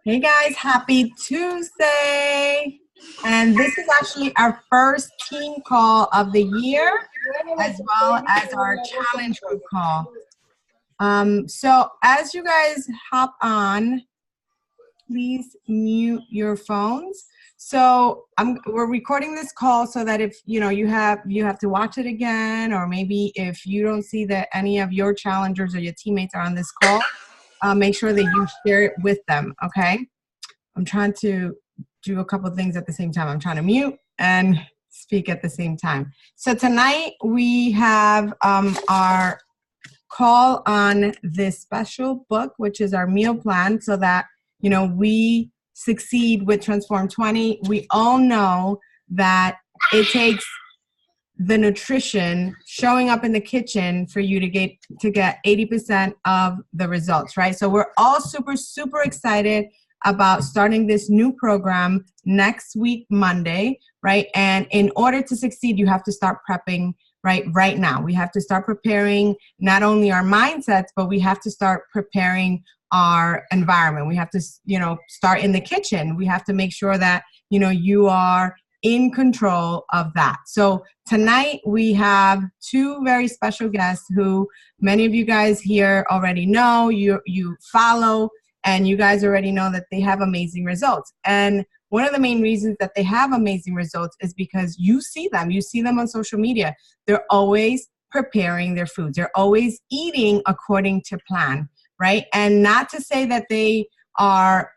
Hey guys, happy Tuesday. And this is actually our first team call of the year, as well as our challenge group call. So as you guys hop on, please mute your phones. So we're recording this call so that if you have to watch it again, or maybe if you don't see that any of your challengers or your teammates are on this call, make sure that you share it with them, okay? I'm trying to do a couple of things at the same time. I'm trying to mute and speak at the same time. So tonight we have our call on this special book, which is our meal plan, so that we succeed with Transform 20. We all know that it takes the nutrition showing up in the kitchen for you to get 80% of the results, right? So we're all super, super excited about starting this new program next week, Monday, right? And in order to succeed, you have to start prepping right now. We have to start preparing not only our mindsets, but we have to start preparing our environment. We have to, start in the kitchen. We have to make sure that, you are in control of that. So tonight we have two very special guests who many of you guys here already know, you follow, and you guys already know that they have amazing results. And one of the main reasons that they have amazing results is because you see them on social media. They're always preparing their foods. They're always eating according to plan, right? And not to say that they are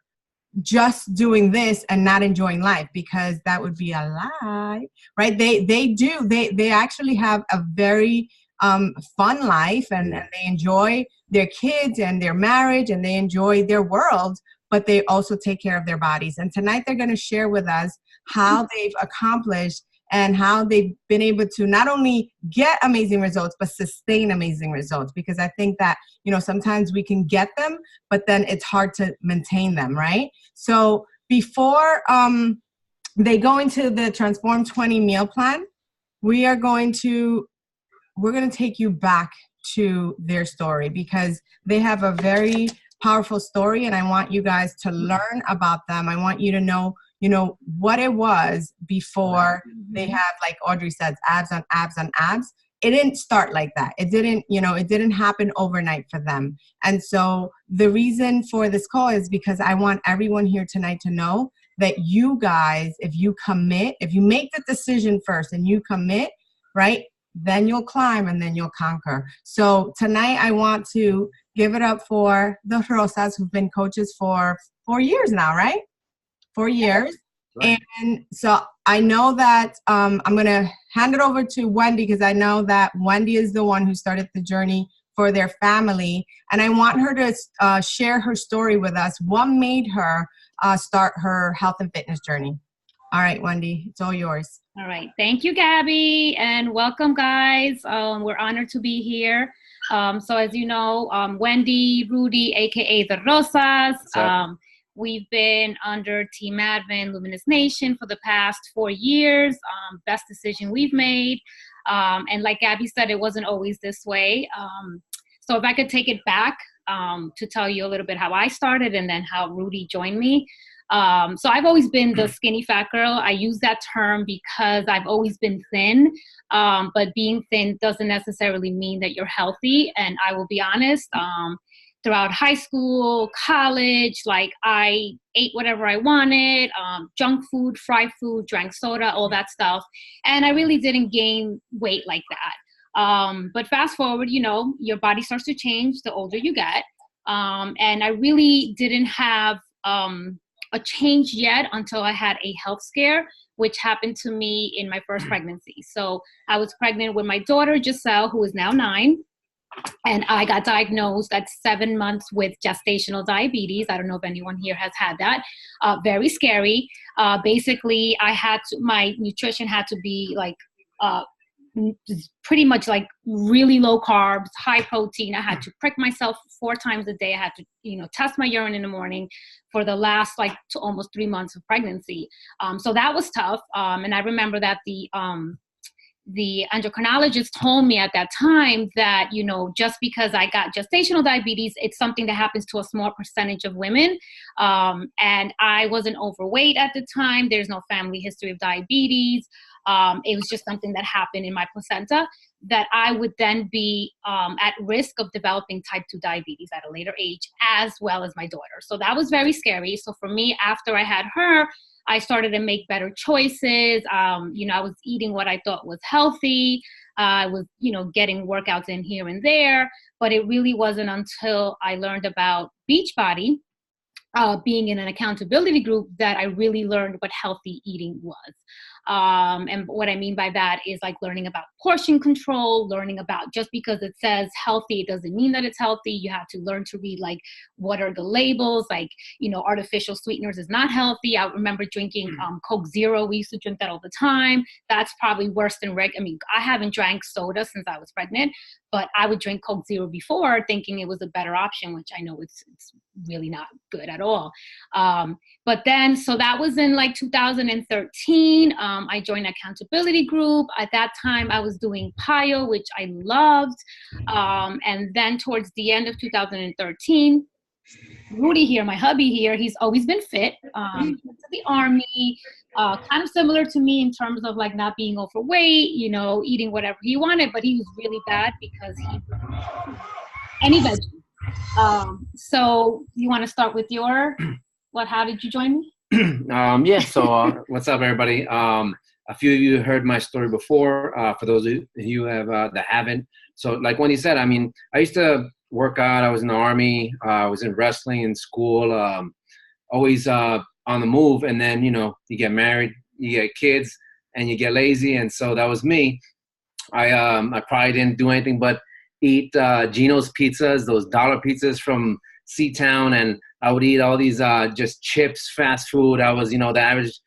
just doing this and not enjoying life, because that would be a lie, right? They actually have a very fun life, and they enjoy their kids and their marriage, and they enjoy their world, but they also take care of their bodies. And tonight they're going to share with us how they've accomplished and how they've been able to not only get amazing results, but sustain amazing results. Because I think that, sometimes we can get them, but then it's hard to maintain them, right? So before they go into the Transform 20 meal plan, we're going to take you back to their story, because they have a very powerful story, and I want you guys to learn about them. I want you to know, what it was before they have, like Audrey says, abs on abs on abs. It didn't start like that. It didn't happen overnight for them. And so the reason for this call is because I want everyone here tonight to know that you guys, if you make the decision first and you commit, right, then you'll climb and then you'll conquer. So tonight I want to give it up for the Rosas, who've been coaches for 4 years now, right? 4 years. Right. And so I know that I'm going to hand it over to Wendy, because I know that Wendy is the one who started the journey for their family. And I want her to share her story with us. What made her start her health and fitness journey? All right, Wendy, it's all yours. All right. Thank you, Gabby, and welcome, guys. We're honored to be here. So as you know, Wendy, Rudy, aka the Rosas. We've been under Team Advent, Luminous Nation for the past 4 years. Best decision we've made. And like Gabby said, it wasn't always this way. So if I could take it back to tell you a little bit how I started and then how Rudy joined me. So I've always been the skinny fat girl. I use that term because I've always been thin, but being thin doesn't necessarily mean that you're healthy. And I will be honest, throughout high school, college, like I ate whatever I wanted, junk food, fried food, drank soda, all that stuff. And I really didn't gain weight like that. But fast forward, your body starts to change the older you get. And I really didn't have a change yet until I had a health scare, which happened to me in my first pregnancy. So I was pregnant with my daughter, Giselle, who is now 9. And I got diagnosed at 7 months with gestational diabetes. I don't know if anyone here has had that. Very scary. Basically, my nutrition had to be like pretty much like really low carbs, high protein. I had to prick myself 4 times a day. I had to, test my urine in the morning for the last to almost 3 months of pregnancy. So that was tough. And I remember that the endocrinologist told me at that time that, you know, just because I got gestational diabetes, it's something that happens to a small percentage of women. And I wasn't overweight at the time. There's no family history of diabetes. It was just something that happened in my placenta, that I would then be at risk of developing type 2 diabetes at a later age, as well as my daughter. So that was very scary. So for me, after I had her, I started to make better choices. You know, I was eating what I thought was healthy. I was, you know, getting workouts in here and there. But it really wasn't until I learned about Beachbody, being in an accountability group, that I really learned what healthy eating was. And what I mean by that is like learning about portion control, learning about, just because it says healthy, it doesn't mean that it's healthy. You have to learn to read, like, what are the labels? Like, you know, artificial sweeteners is not healthy. I remember drinking Coke Zero. We used to drink that all the time. That's probably worse than I mean, I haven't drank soda since I was pregnant, but I would drink Coke Zero before, thinking it was a better option, which I know it's really not good at all. But then, so that was in like 2013. I joined accountability group. At that time, I was doing PIO, which I loved. And then towards the end of 2013, Rudy here, my hubby here, he's always been fit. He went to the Army, kind of similar to me in terms of like not being overweight, you know, eating whatever he wanted, but he was really bad because he any veggie. So you want to start with your, how did you join me? Yeah, so what's up, everybody? A few of you heard my story before. For those of you that haven't, so like Wendy said, I mean, I used to work out. I was in the Army. I was in wrestling in school. Always on the move. And then, you know, you get married, you get kids, and you get lazy. And so that was me. I probably didn't do anything but eat Gino's pizzas, those dollar pizzas from C-Town, and I would eat all these just chips, fast food. I was, you know, the average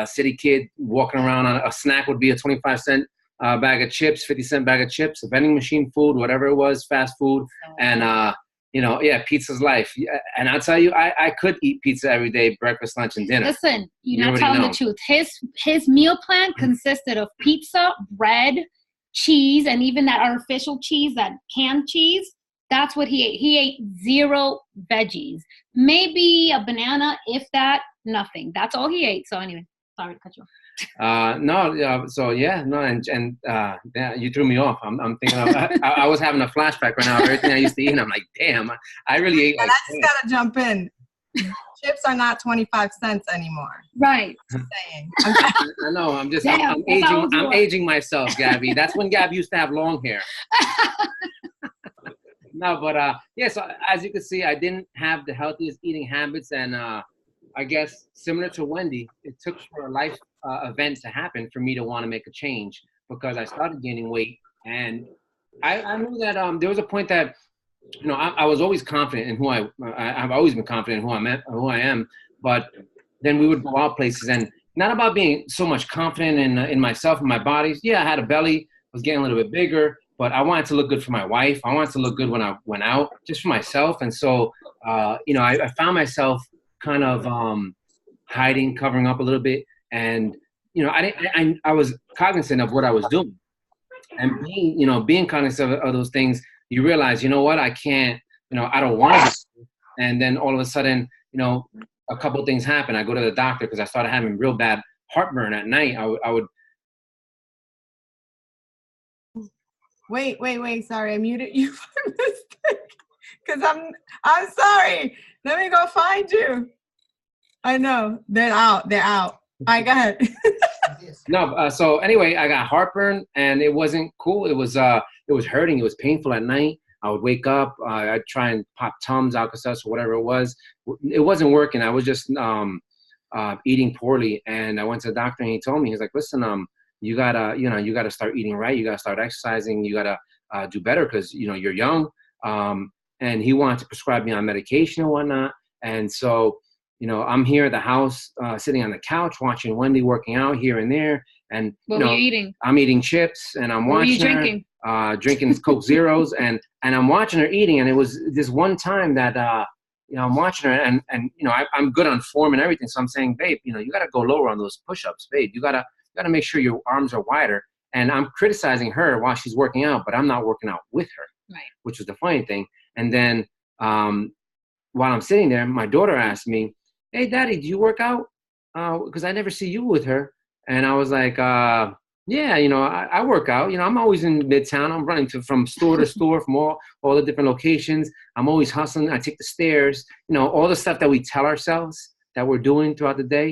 city kid walking around. A snack would be a 25-cent bag of chips, 50-cent bag of chips, a vending machine food, whatever it was, fast food. And, you know, yeah, pizza's life. And I'll tell you, I could eat pizza every day, breakfast, lunch, and dinner. Listen, you're not telling the truth. His meal plan consisted of pizza, bread, cheese, and even that artificial cheese, that canned cheese. That's what he ate. He ate 0 veggies, maybe a banana, if that, nothing. That's all he ate. So anyway, sorry to cut you off. Yeah, you threw me off. I'm thinking of, I was having a flashback right now of everything I used to eat, and I'm like, damn, I really ate like. I just gotta jump in. Chips are not 25 cents anymore. Right. Just saying. I know. I'm aging myself, Gabby. That's when Gabby used to have long hair. No, but yeah. So as you can see, I didn't have the healthiest eating habits, and I guess similar to Wendy, it took for a life event to happen for me to want to make a change, because I started gaining weight, and I knew that there was a point that, you know, I was always confident in who I've always been confident in who I am, but then we would go out places, and not about being so much confident in myself and my body. Yeah, I had a belly, was getting a little bit bigger, but I wanted to look good for my wife. I wanted to look good when I went out, just for myself. And so, you know, I found myself kind of hiding, covering up a little bit. And, you know, I was cognizant of what I was doing. And being cognizant of those things, you realize, you know what, I can't, you know, I don't want to do it. And then all of a sudden, you know, a couple of things happen. I go to the doctor because I started having real bad heartburn at night. I would. Wait. Sorry, I muted you by mistake. Because I'm sorry. Let me go find you. I know. They're out. All right, go ahead. No, so anyway, I got heartburn, and it wasn't cool. It was hurting. It was painful at night. I would wake up. I'd try and pop Tums, Alka-Seltzer, whatever it was. It wasn't working. I was just eating poorly, and I went to the doctor, and he told me, he's like, listen, you gotta start eating right. You gotta start exercising. You gotta do better, because, you know, you're young. And he wanted to prescribe me on medication and whatnot. And so, you know, I'm here at the house, sitting on the couch, watching Wendy working out here and there. And what were you eating? I'm eating chips, and I'm watching her. What were you drinking? Drinking Coke Zeros, and I'm watching her eating. And it was this one time that, you know, I'm watching her, and you know, I'm good on form and everything. So I'm saying, babe, you know, you gotta go lower on those push-ups, babe. You gotta make sure your arms are wider. and I'm criticizing her while she's working out, but I'm not working out with her, Right. which was the funny thing. And then while I'm sitting there, my daughter asked me, "Hey, Daddy, do you work out? Because I never see you with her." And I was like, "Yeah, I work out. I'm always in Midtown. I'm running from store to store, from all the different locations. I'm always hustling. I take the stairs. All the stuff that we tell ourselves that we're doing throughout the day.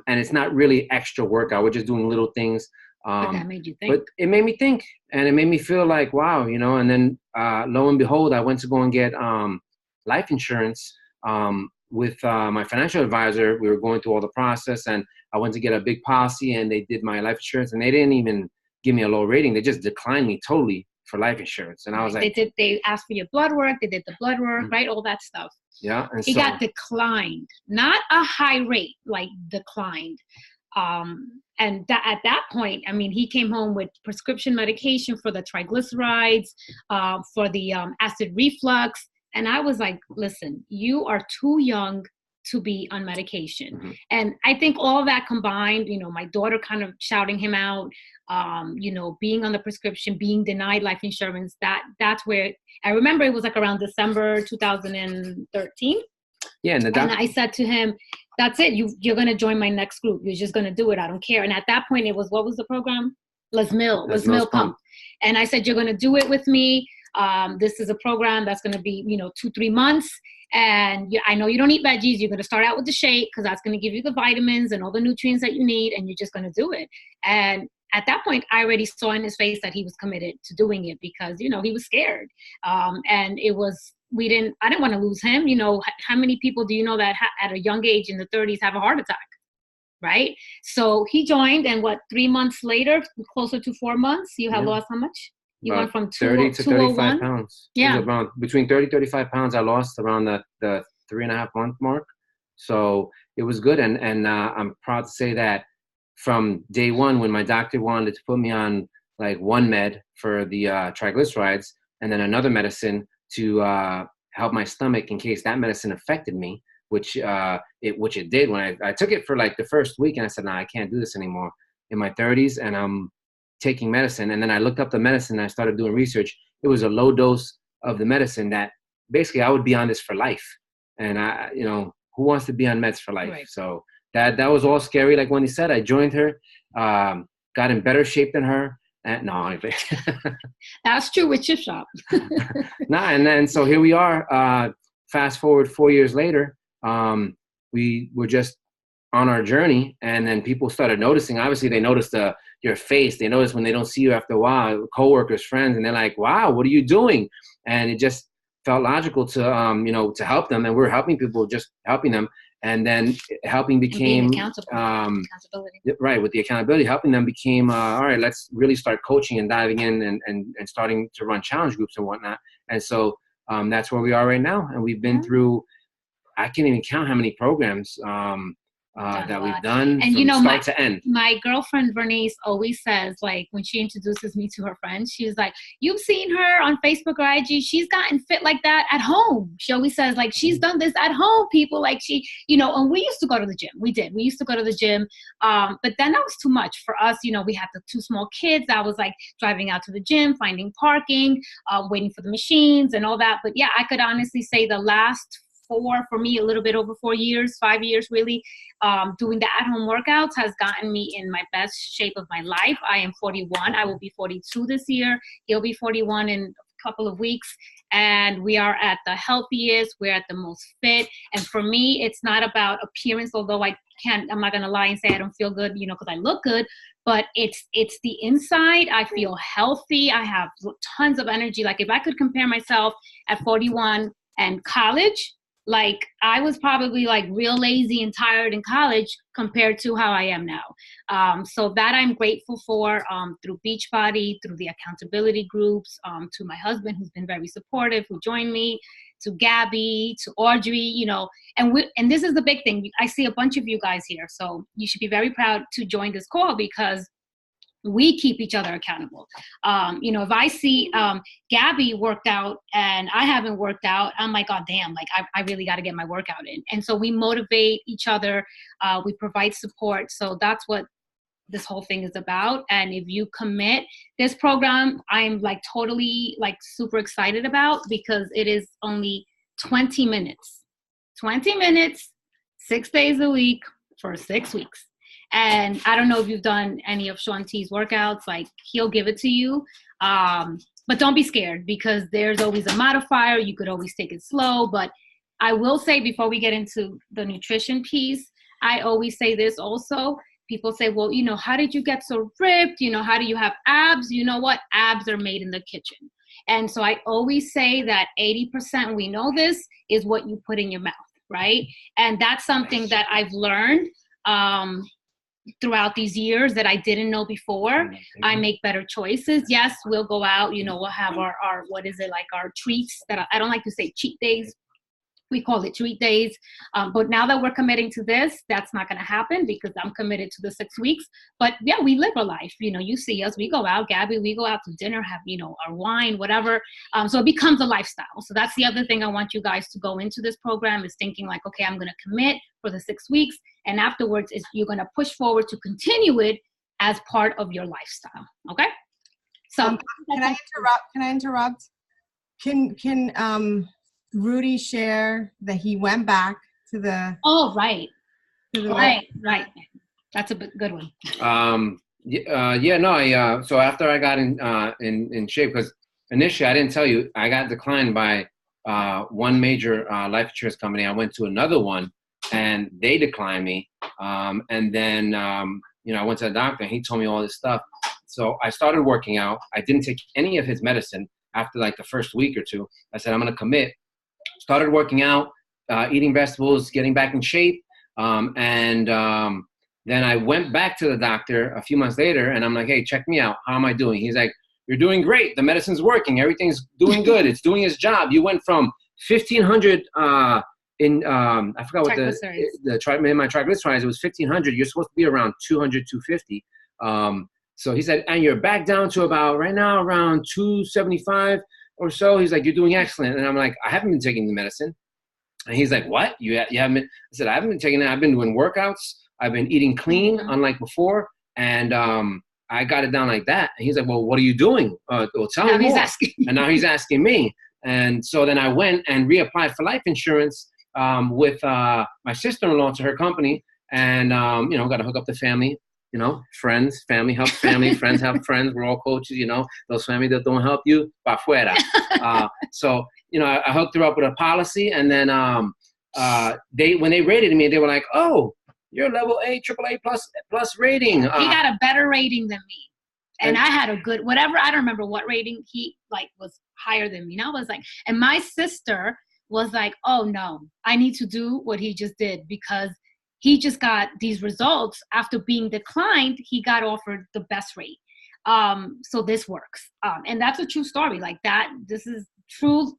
And it's not really extra workout. We're just doing little things. But that made you think. But it made me think, and it made me feel like, wow, And then lo and behold, I went to go and get life insurance with my financial advisor. We were going through all the process, and I went to get a big policy, and they did my life insurance, and they didn't even give me a low rating. They just declined me totally for life insurance. And I was like, they asked for your blood work. They did the blood work, right? All that stuff. Yeah. And he got declined, not a high rate, like declined. And at that point, I mean, he came home with prescription medication for the triglycerides, for the acid reflux. And I was like, listen, you are too young to be on medication. Mm-hmm. And I think all that combined, my daughter kind of shouting him out, being on the prescription, being denied life insurance, that's where I remember it was like around December 2013. Yeah. And I said to him, that's it. You're going to join my next group. You're just going to do it. I don't care. And at that point, it was, what was the program? Les Mills Pump. And I said, you're going to do it with me. This is a program that's going to be, 2-3 months. And I know you don't eat veggies. You're going to start out with the shake because that's going to give you the vitamins and all the nutrients that you need. And you're just going to do it. And at that point, I already saw in his face that he was committed to doing it because, he was scared. And it was, I didn't want to lose him. How many people do you know that at a young age in the 30s have a heart attack? Right. So he joined, and 3 months later, closer to 4 months, you have lost how much? You went from 30 to 35 pounds. Yeah. Around, between 30 35 pounds I lost around the 3.5 month mark. So it was good. And I'm proud to say that from day one, when my doctor wanted to put me on like one med for the triglycerides and then another medicine to help my stomach in case that medicine affected me, which it did when I took it for like the first week, and I said, nah, I can't do this anymore in my 30s, and I'm taking medicine. And then I looked up the medicine and I started doing research. It was a low dose of the medicine that basically I would be on this for life. And who wants to be on meds for life? Right. So that was all scary. Like Wendy said, I joined her, got in better shape than her. No, that's true with Chip Shop. And then so here we are. Fast forward 4 years later, we were just on our journey, and then people started noticing. Obviously, they noticed your face. They notice when they don't see you after a while, coworkers, friends, and they're like, "Wow, what are you doing?" And it just felt logical to to help them, and we're helping people, just helping them. And then helping became accountability. Right, with the accountability, helping them became all right. Let's really start coaching and diving in and starting to run challenge groups and whatnot. And so that's where we are right now. And we've been through, I can't even count how many programs that we've done, and from start to end. My girlfriend Bernice always says, like, when she introduces me to her friends, she's like, "You've seen her on Facebook or IG. She's gotten fit like that at home." She always says, like, she's done this at home, people. Like, she, and we used to go to the gym. We used to go to the gym. But then that was too much for us. We had the 2 small kids. I was like driving out to the gym, finding parking, waiting for the machines and all that. But yeah, I could honestly say the last for me, a little bit over 4 years, 5 years really, doing the at-home workouts has gotten me in my best shape of my life. I am 41. I will be 42 this year. He'll be 41 in a couple of weeks. And we are at the healthiest. We're at the most fit. And for me, it's not about appearance, although I'm not going to lie and say I don't feel good, because I look good. But it's the inside. I feel healthy. I have tons of energy. Like, if I could compare myself at 41 and college, like, I was probably like real lazy and tired in college compared to how I am now. So that I'm grateful for, through Beachbody, through the accountability groups, to my husband, who's been very supportive, who joined me, to Gabby, to Audrey, and this is the big thing. I see a bunch of you guys here. So you should be very proud to join this call, because we keep each other accountable. If I see Gabby worked out and I haven't worked out, I'm like, oh, damn, like I really got to get my workout in. And so we motivate each other. We provide support. So that's what this whole thing is about. And if you commit, this program, I'm like totally like super excited about, because it is only 20 minutes, 6 days a week for 6 weeks. And I don't know if you've done any of Shaun T's workouts, like he'll give it to you. But don't be scared, because there's always a modifier. You could always take it slow. But I will say, before we get into the nutrition piece, I always say this also. People say, well, you know, how did you get so ripped? You know, how do you have abs? You know what? Abs are made in the kitchen. And so I always say that 80%, we know this, is what you put in your mouth, right? And that's something that I've learned throughout these years that I didn't know before. I make better choices. Yes, we'll go out, you know, we'll have our what is it, like our treats that I don't like to say cheat days. We call it treat days. But now that we're committing to this, that's not going to happen, because I'm committed to the 6 weeks. But yeah, we live a life. You know, you see us, we go out, Gabby, we go out to dinner, have, you know, our wine, whatever. So it becomes a lifestyle. So that's the other thing I want you guys to go into this program, is thinking like, okay, I'm going to commit for the 6 weeks. And afterwards is you're going to push forward to continue it as part of your lifestyle. Okay. So can I interrupt? Can Rudy share that he went back to the... Oh, right. Right. That's a good one. So after I got in shape, because initially I didn't tell you, I got declined by one major life insurance company. I went to another one and they declined me. And then, I went to the doctor and he told me all this stuff. So I started working out. I didn't take any of his medicine after like the first week or two. I said, I'm going to commit. Started working out, eating vegetables, getting back in shape. Then I went back to the doctor a few months later and I'm like, hey, check me out. How am I doing? He's like, you're doing great. The medicine's working. Everything's doing good. It's doing its job. You went from 1,500 I forgot what my triglycerides, it was 1,500. You're supposed to be around 200, 250. So he said, and you're back down to about right now around 275 or so. He's like, you're doing excellent. And I'm like, I haven't been taking the medicine. And he's like, what? You haven't been? I said, I haven't been taking it. I've been doing workouts. I've been eating clean, unlike before. And I got it down like that. And he's like, well, what are you doing? Well, tell me more. And now he's asking me. And so then I went and reapplied for life insurance with my sister-in-law to her company. And, got to hook up the family. Friends, family help family, friends help friends. We're all coaches, those family that don't help you, pa fuera. So, I hooked her up with a policy. And then when they rated me, they were like, oh, you're level A, AAA plus rating. He got a better rating than me. And I had a good, whatever, I don't remember what rating he was higher than me. And I was like, and my sister was like, oh no, I need to do what he just did, because he just got these results after being declined. He got offered the best rate. So this works. And that's a true story like that. This is true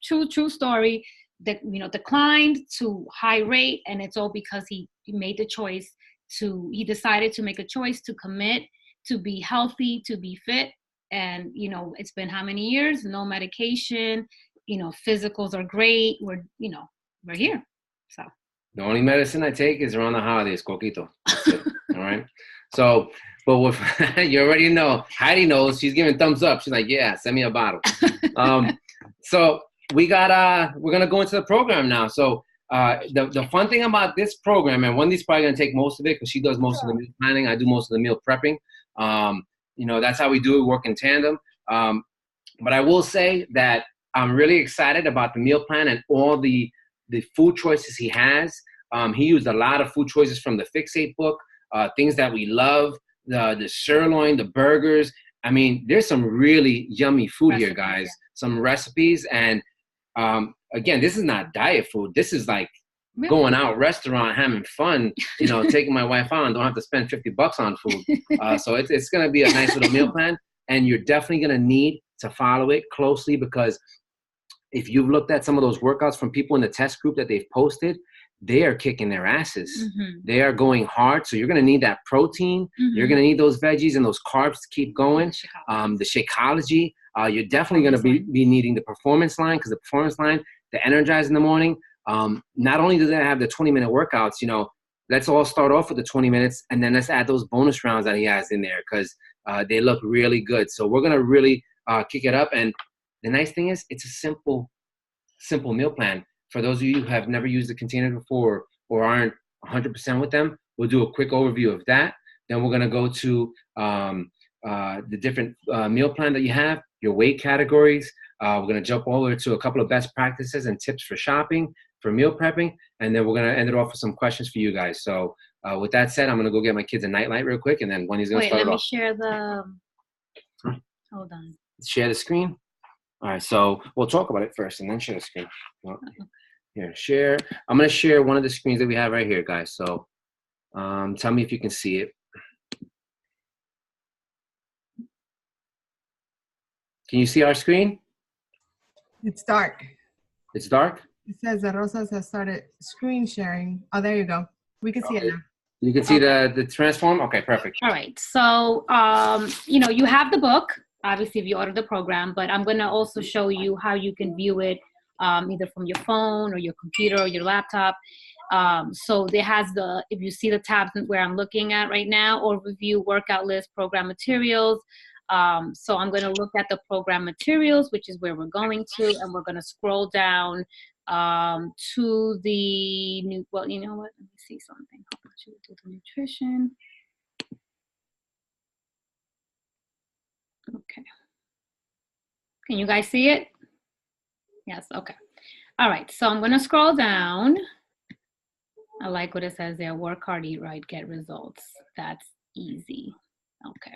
story that, declined to high rate. And it's all because he made the choice he decided to make a choice to commit, to be healthy, to be fit. And, it's been how many years? No medication, physicals are great. We're here. So. The only medicine I take is around the holidays, Coquito. All right. So, but with, you already know, Heidi knows, she's giving thumbs up. She's like, yeah, send me a bottle. So we're going to go into the program now. So the fun thing about this program, and Wendy's probably going to take most of it because she does most of the meal planning. I do most of the meal prepping. That's how we do it, work in tandem. But I will say that I'm really excited about the meal plan and all the food choices he has. He used a lot of food choices from the Fixate book, things that we love, the sirloin, the burgers. I mean, there's some really yummy food here, guys. Some recipes. And again, this is not diet food. This is like going out restaurant, having fun, taking my wife on. Don't have to spend $50 on food. So it's going to be a nice little meal plan. And you're definitely going to need to follow it closely, because if you've looked at some of those workouts from people in the test group that they've posted, they are kicking their asses. Mm-hmm. They are going hard. So you're going to need that protein. Mm-hmm. You're going to need those veggies and those carbs to keep going. The Shakeology. You're definitely going to be needing the Performance Line, because the Performance Line, the Energize in the morning, not only does it have the 20-minute workouts, let's all start off with the 20 minutes, and then let's add those bonus rounds that he has in there because they look really good. So we're gonna really kick it up. And the nice thing is, it's a simple meal plan. For those of you who have never used the container before or aren't 100% with them, we'll do a quick overview of that. Then we're gonna go to the different meal plan that you have, your weight categories. We're gonna jump over to a couple of best practices and tips for shopping, for meal prepping, and then we're gonna end it off with some questions for you guys. So with that said, I'm gonna go get my kids a nightlight real quick, and then Wendy's gonna start it off. Wait, let me share the. Hold on. Share the screen. All right, so we'll talk about it first, and then share the screen. Here, share. I'm gonna share one of the screens that we have right here, guys. So tell me if you can see it. Can you see our screen? It's dark. It's dark? It says that Rosas has started screen sharing. Oh, there you go. We can see it now. You can see the transform? Okay, perfect. All right. So, you have the book, obviously, if you order the program, but I'm going to also show you how you can view it either from your phone or your computer or your laptop. So it has if you see the tabs where I'm looking at right now, overview, workout list, program materials. So I'm going to look at the program materials, which is where we're going to, and we're going to scroll down to the new, well, you know what, let me see something. How about you do the nutrition? Okay. Can you guys see it? Yes, okay. All right, so I'm going to scroll down. I like what it says there, work hard, eat right, get results. That's easy. Okay.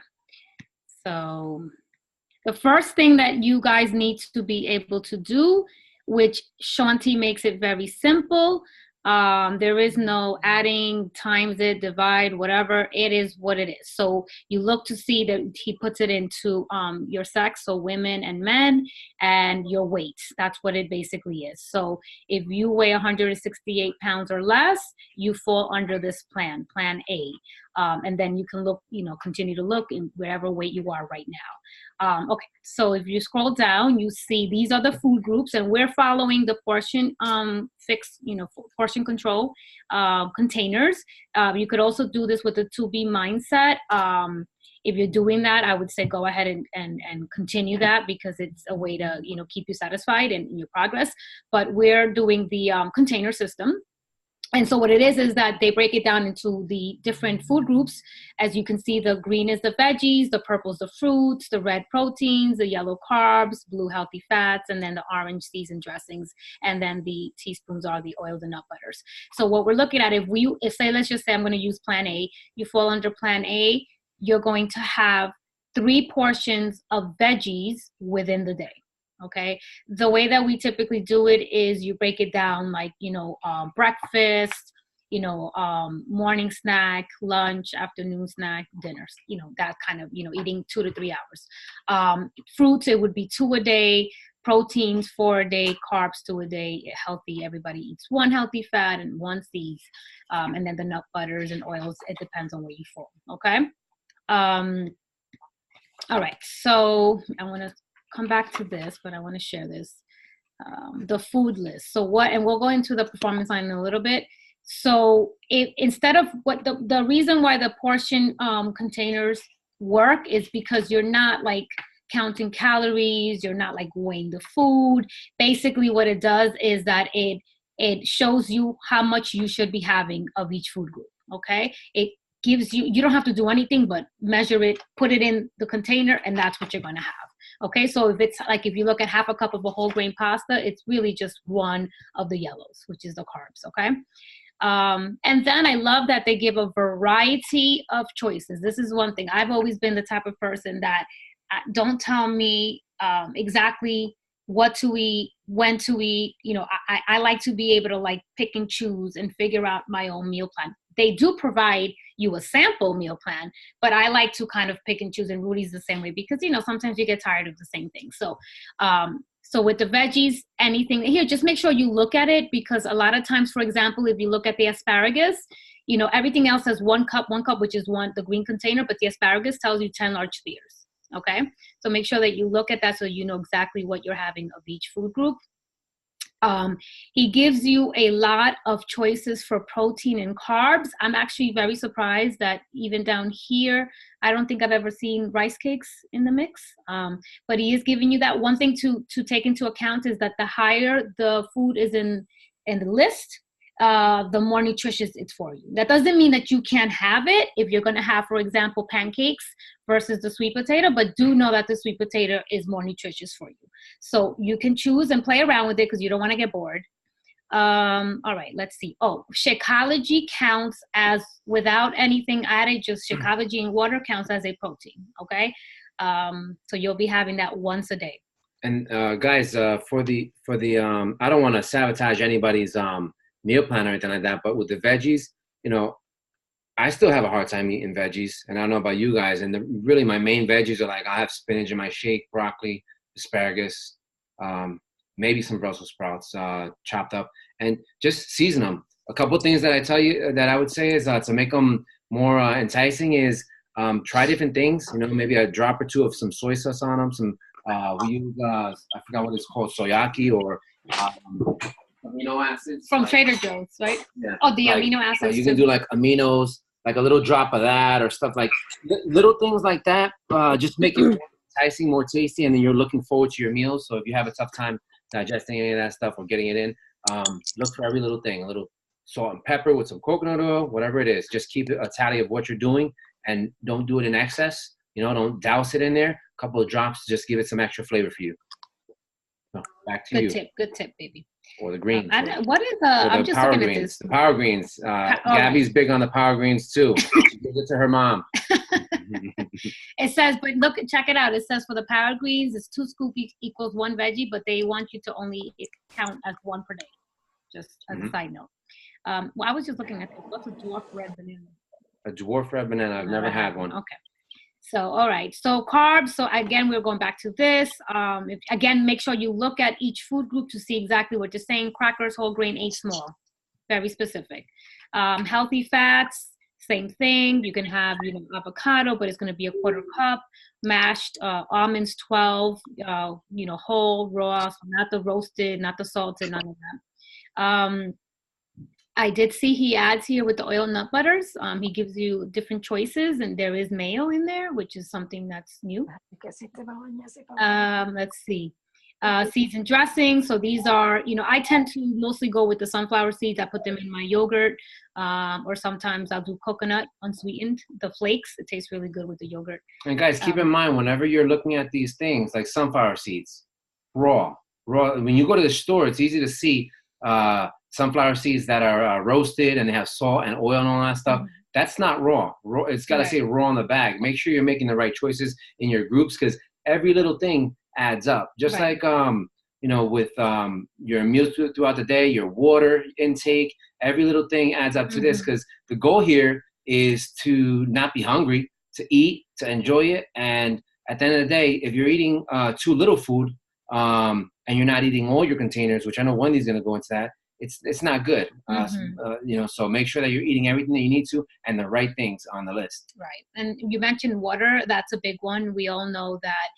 So the first thing that you guys need to be able to do, which Shanti makes it very simple, there is no adding, times it, divide, whatever. It is what it is. So you look to see that he puts it into your sex, so women and men, and your weight. That's what it basically is. So if you weigh 168 pounds or less, you fall under this plan A. And then you can look, continue to look in wherever weight you are right now. Okay, so if you scroll down, you see these are the food groups, and we're following the portion portion control containers. You could also do this with the 2B mindset. If you're doing that, I would say go ahead and continue that because it's a way to keep you satisfied in your progress. But we're doing the container system. And so what it is that they break it down into the different food groups. As you can see, the green is the veggies, the purple is the fruits, the red proteins, the yellow carbs, blue healthy fats, and then the orange seasoned dressings. And then the teaspoons are the oils and nut butters. So what we're looking at, let's just say I'm going to use plan A, you fall under plan A, you're going to have 3 portions of veggies within the day. Okay, the way that we typically do it is you break it down like, breakfast, morning snack, lunch, afternoon snack, dinners, that kind of, eating 2 to 3 hours. Fruits, it would be 2 a day, proteins 4 a day, carbs 2 a day, healthy, everybody eats 1 healthy fat and 1 seeds. And then the nut butters and oils, it depends on where you fall. Okay. All right, so I want to come back to this, but I want to share this, the food list. So and we'll go into the performance line in a little bit. So instead of the reason why the portion containers work is because you're not like counting calories, you're not like weighing the food. Basically what it does is that it shows you how much you should be having of each food group. Okay. It gives you don't have to do anything but measure it, put it in the container, and that's what you're going to have. Okay, so if you look at half a cup of a whole grain pasta, it's really just 1 of the yellows, which is the carbs, okay? And then I love that they give a variety of choices. This is one thing. I've always been the type of person that don't tell me exactly what to eat, when to eat. I like to be able to like pick and choose and figure out my own meal plan. They do provide you a sample meal plan, but I like to kind of pick and choose, and Rudy's the same way because, sometimes you get tired of the same thing. So, so with the veggies, anything here, just make sure you look at it because a lot of times, for example, if you look at the asparagus, everything else has 1 cup, which is the green container, but the asparagus tells you 10 large spheres. Okay. So make sure that you look at that so you know exactly what you're having of each food group. He gives you a lot of choices for protein and carbs. I'm actually very surprised that even down here, I don't think I've ever seen rice cakes in the mix. But he is giving you that. One thing to take into account is that the higher the food is in the list, the more nutritious it's for you. That doesn't mean that you can't have it if you're going to have, for example, pancakes versus the sweet potato, but do know that the sweet potato is more nutritious for you. So you can choose and play around with it because you don't want to get bored. All right, let's see. Oh, Shakeology counts as, without anything added, just Shakeology and water counts as a protein, okay? So you'll be having that once a day. And guys, for the I don't want to sabotage anybody's meal plan or anything like that, but with the veggies, you know, I still have a hard time eating veggies, and I don't know about you guys. And really, my main veggies are like, I have spinach in my shake, broccoli, asparagus, maybe some Brussels sprouts chopped up, and just season them. A couple of things that I tell you that I would say is to make them more enticing is try different things. You know, maybe a drop or two of some soy sauce on them. Some we use I forgot what it's called, soyaki, or amino acids from Trader Joe's, right? Yeah. Oh, the like, amino acids. You can do like aminos, like a little drop of that, or stuff like little things like that. Just make it more enticing, more tasty, and then you're looking forward to your meals. So if you have a tough time digesting any of that stuff or getting it in, look for every little thing. A little salt and pepper with some coconut oil, whatever it is. Just keep a tally of what you're doing, and don't do it in excess. You know, don't douse it in there. A couple of drops, just give it some extra flavor for you. So, back to you. Good tip, baby. Or the greens. What is I'm just looking at this. The power greens. Gabby's big on the power greens too. She gives it to her mom. It says, but look, check it out. It says for the power greens, it's 2 scoops equals 1 veggie, but they want you to only count as 1 per day. Just as a side note. Well, I was just looking at this. What's a dwarf red banana? A dwarf red banana. I've never had one. Okay. So, all right. So carbs. So again, we're going back to this. Again, make sure you look at each food group to see exactly what you're saying. Crackers, whole grain, 8 small. Very specific. Healthy fats, same thing. You can have, avocado, but it's going to be a 1/4 cup. Mashed almonds, 12. Whole, raw, so not the roasted, not the salted, none of that. I did see he adds here with the oil nut butters. He gives you different choices, and there is mayo in there, which is something that's new. Let's see. Seasoned dressing. So these are, I tend to mostly go with the sunflower seeds. I put them in my yogurt, or sometimes I'll do coconut unsweetened, the flakes. It tastes really good with the yogurt. And guys, keep in mind, whenever you're looking at these things, like sunflower seeds, raw. When you go to the store, it's easy to see sunflower seeds that are roasted and they have salt and oil and all that stuff. That's not raw. It's got to say raw on the bag. Make sure you're making the right choices in your groups, because every little thing adds up. Just like with your meals throughout the day, your water intake, every little thing adds up to this, because the goal here is to not be hungry, to eat, to enjoy it. And at the end of the day, if you're eating too little food and you're not eating all your containers, which I know Wendy's going to go into that, it's not good. So make sure that you're eating everything that you need to and the right things on the list. Right. And you mentioned water. That's a big one. We all know that,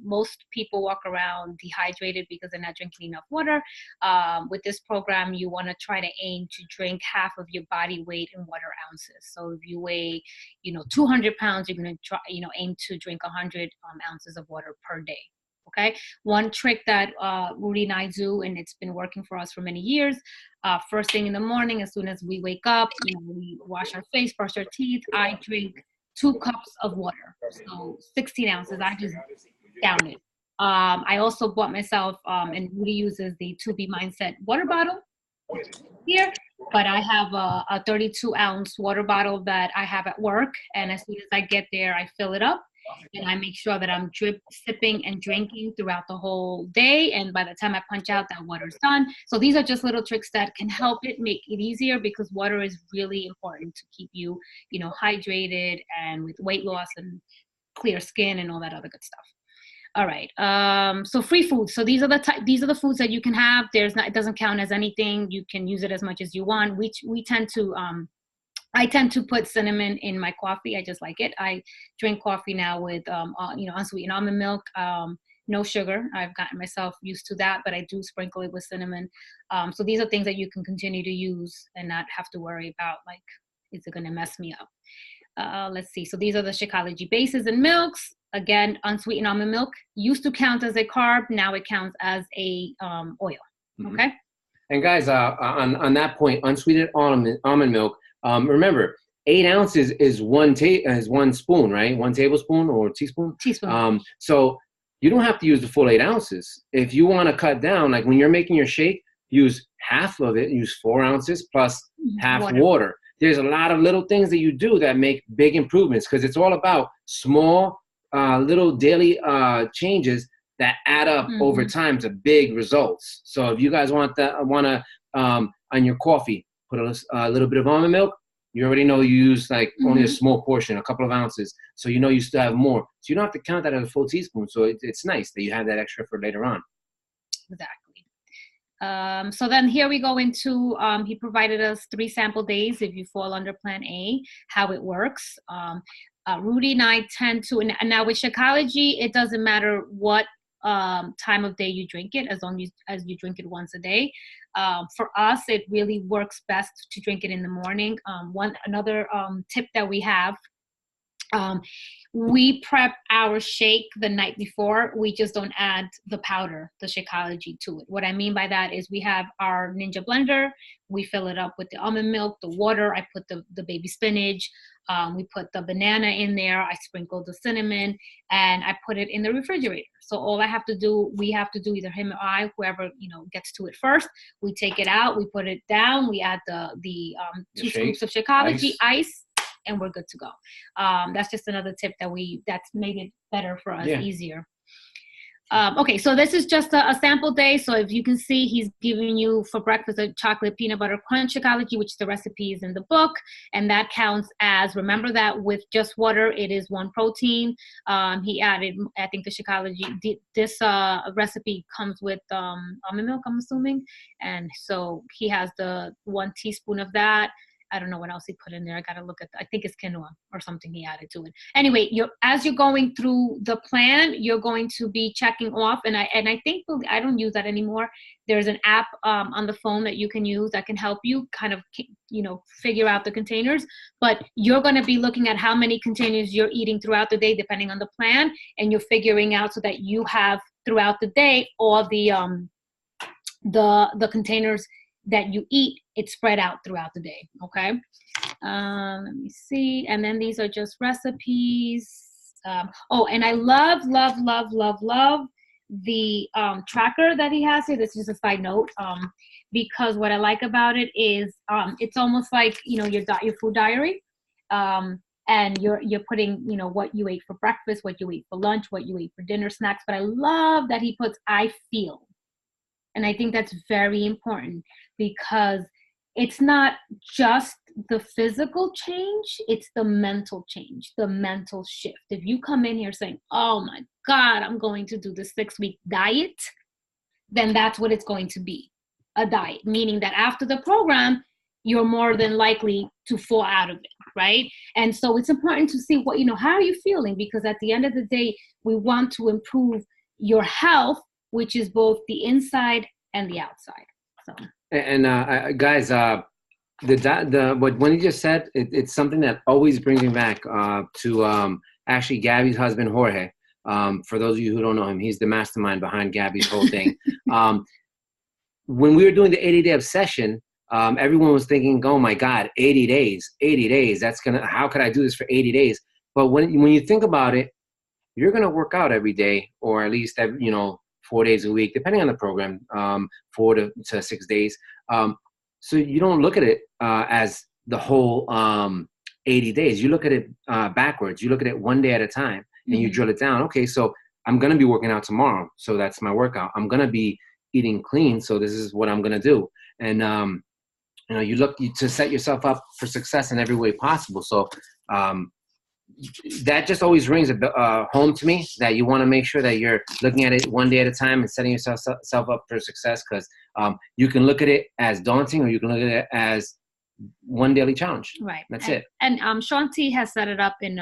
most people walk around dehydrated because they're not drinking enough water. With this program, you want to try to aim to drink half of your body weight in water ounces. So if you weigh, 200 pounds, you're going to try, aim to drink 100 ounces of water per day. Okay. One trick that Rudy and I do, and it's been working for us for many years, first thing in the morning, as soon as we wake up, we wash our face, brush our teeth, I drink 2 cups of water. So 16 ounces, I just down it. I also bought myself, and Rudy uses the 2B Mindset water bottle here, but I have a 32-ounce water bottle that I have at work. And as soon as I get there, I fill it up. And I make sure that I'm sipping and drinking throughout the whole day. And by the time I punch out, that water's done. So these are just little tricks that can help make it easier, because water is really important to keep you, hydrated and with weight loss and clear skin and all that other good stuff. All right. So free food. So these are the foods that you can have. It doesn't count as anything. You can use it as much as you want. We tend to, I tend to put cinnamon in my coffee. I just like it. I drink coffee now with, unsweetened almond milk. no sugar. I've gotten myself used to that, but I do sprinkle it with cinnamon. So these are things that you can continue to use and not have to worry about, like, is it going to mess me up? Let's see. So these are the Shakeology bases and milks. Again, unsweetened almond milk used to count as a carb. Now it counts as a oil. Mm-hmm. Okay. And guys, on that point, unsweetened almond milk. Remember, 8 ounces is one spoon, right? 1 tablespoon or teaspoon. Teaspoon. So you don't have to use the full 8 ounces. If you want to cut down, like when you're making your shake, use half of it. Use 4 ounces plus half water. There's a lot of little things that you do that make big improvements, because it's all about small, little daily changes that add up over time to big results. So if you guys want on your coffee, put a little bit of almond milk. You already know you use like only a small portion, a couple of ounces. So you know you still have more. So you don't have to count that as a full teaspoon. So it's nice that you have that extra for later on. Exactly. So then here we go into, he provided us 3 sample days if you fall under Plan A, how it works. Rudy and I tend to, and now with Shakeology, it doesn't matter what time of day you drink it, as long as you drink it once a day. For us, it really works best to drink it in the morning. Another tip that we have, we prep our shake the night before. We just don't add the powder, the Shakeology, to it. What I mean by that is we have our Ninja blender. We fill it up with the almond milk, the water. I put the baby spinach. We put the banana in there. I sprinkle the cinnamon, and I put it in the refrigerator. So all I have to do, we have to do, either him or I, whoever gets to it first. We take it out. We put it down. We add the 2 scoops of Shakeology ice, and we're good to go. That's just another tip that's made it better for us, easier. Okay, so this is just a sample day. So if you can see, he's giving you for breakfast a chocolate peanut butter crunch Shakeology, which the recipe is in the book. And that counts as, remember that with just water, it is 1 protein. He added, I think the Shakeology, this recipe comes with almond milk, I'm assuming. And so he has the 1 teaspoon of that. I don't know what else he put in there. I got to look at, I think it's quinoa or something he added to it. Anyway, as you're going through the plan, you're going to be checking off. And I think, I don't use that anymore. There's an app on the phone that you can use that can help you kind of, figure out the containers. But you're going to be looking at how many containers you're eating throughout the day, depending on the plan. And you're figuring out so that you have throughout the day all the containers that you eat, it's spread out throughout the day. Okay. Let me see. And then these are just recipes. And I love the tracker that he has here. This is a side note, because what I like about it is it's almost like your food diary, and you're putting what you ate for breakfast, what you ate for lunch, what you ate for dinner, snacks. But I love that he puts I feel. And I think that's very important, because it's not just the physical change, it's the mental change, the mental shift. If you come in here saying, oh my God, I'm going to do the 6-week diet, then that's what it's going to be, a diet, meaning that after the program, you're more than likely to fall out of it, right? And so it's important to see how are you feeling? Because at the end of the day, we want to improve your health, which is both the inside and the outside. So. And guys, what Wendy just said, it's something that always brings me back to actually Gabby's husband, Jorge. For those of you who don't know him, he's the mastermind behind Gabby's whole thing. When we were doing the 80-day obsession, everyone was thinking, oh my God, 80 days. How could I do this for 80 days? But when you think about it, you're going to work out every day, or at least 4 days a week, depending on the program, 4 to 6 days. So you don't look at it as the whole 80 days. You look at it backwards. You look at it 1 day at a time, and you drill it down. Okay, so I'm going to be working out tomorrow, so that's my workout. I'm going to be eating clean, so this is what I'm going to do. And you look to set yourself up for success in every way possible. So that just always rings home to me, that you want to make sure that you're looking at it 1 day at a time and setting yourself up for success, because you can look at it as daunting, or you can look at it as one daily challenge. Right. That's it. And Shaun T has set it up in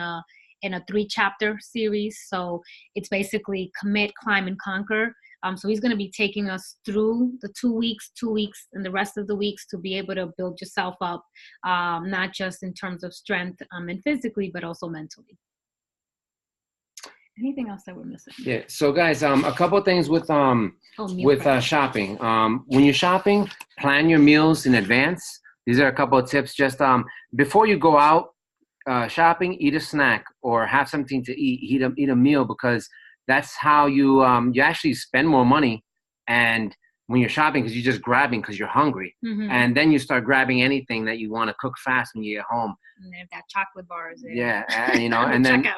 in a 3-chapter series. So it's basically commit, climb, and conquer. So he's going to be taking us through the 2 weeks, and the rest of the weeks to be able to build yourself up, not just in terms of strength and physically, but also mentally. Anything else that we're missing? Yeah. So guys, a couple of things with shopping. When you're shopping, plan your meals in advance. These are a couple of tips. Just before you go out shopping, eat a snack or have something to eat. Eat a meal, because that's how you you actually spend more money. And when you're shopping, because you're just grabbing because you're hungry, and then you start grabbing anything that you want to cook fast when you get home. And they have that chocolate bars there. Yeah, you know, and then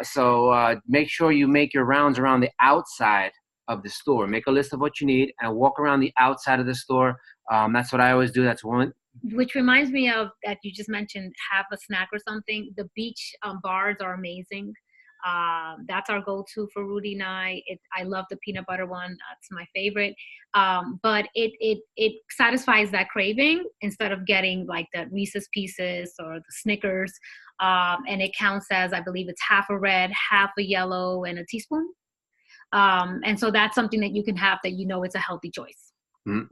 so make sure you make your rounds around the outside of the store. Make a list of what you need and walk around the outside of the store. That's what I always do. That's one. Which reminds me of that you just mentioned, have a snack or something. The beach bars are amazing. That's our go-to for Rudy and I. I love the peanut butter one. It's my favorite. But it satisfies that craving instead of getting like the Reese's Pieces or the Snickers. And it counts as, I believe it's half a red, half a yellow, and a teaspoon. And so that's something that you can have that you know it's a healthy choice.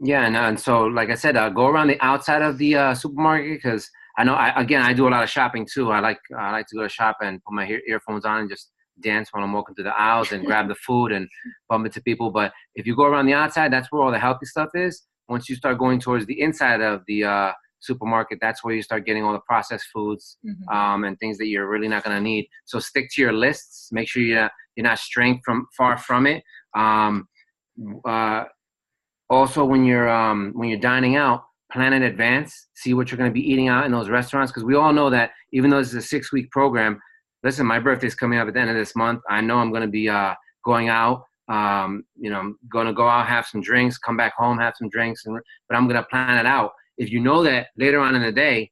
Yeah, and so like I said, go around the outside of the supermarket, because I know I do a lot of shopping too. I like to go to shop and put my earphones on and just dance when I'm walking through the aisles and grab the food and bump into people. But if you go around the outside, that's where all the healthy stuff is. Once you start going towards the inside of the supermarket, that's where you start getting all the processed foods and things that you're really not going to need. So stick to your lists. Make sure you're not straying far from it. Also, when you're dining out, plan in advance. See what you're going to be eating out in those restaurants, because we all know that even though this is a 6-week program, listen, my birthday's coming up at the end of this month. I know I'm going to be going out. I'm going to go out, have some drinks, come back home, have some drinks, but I'm going to plan it out. If you know that later on in the day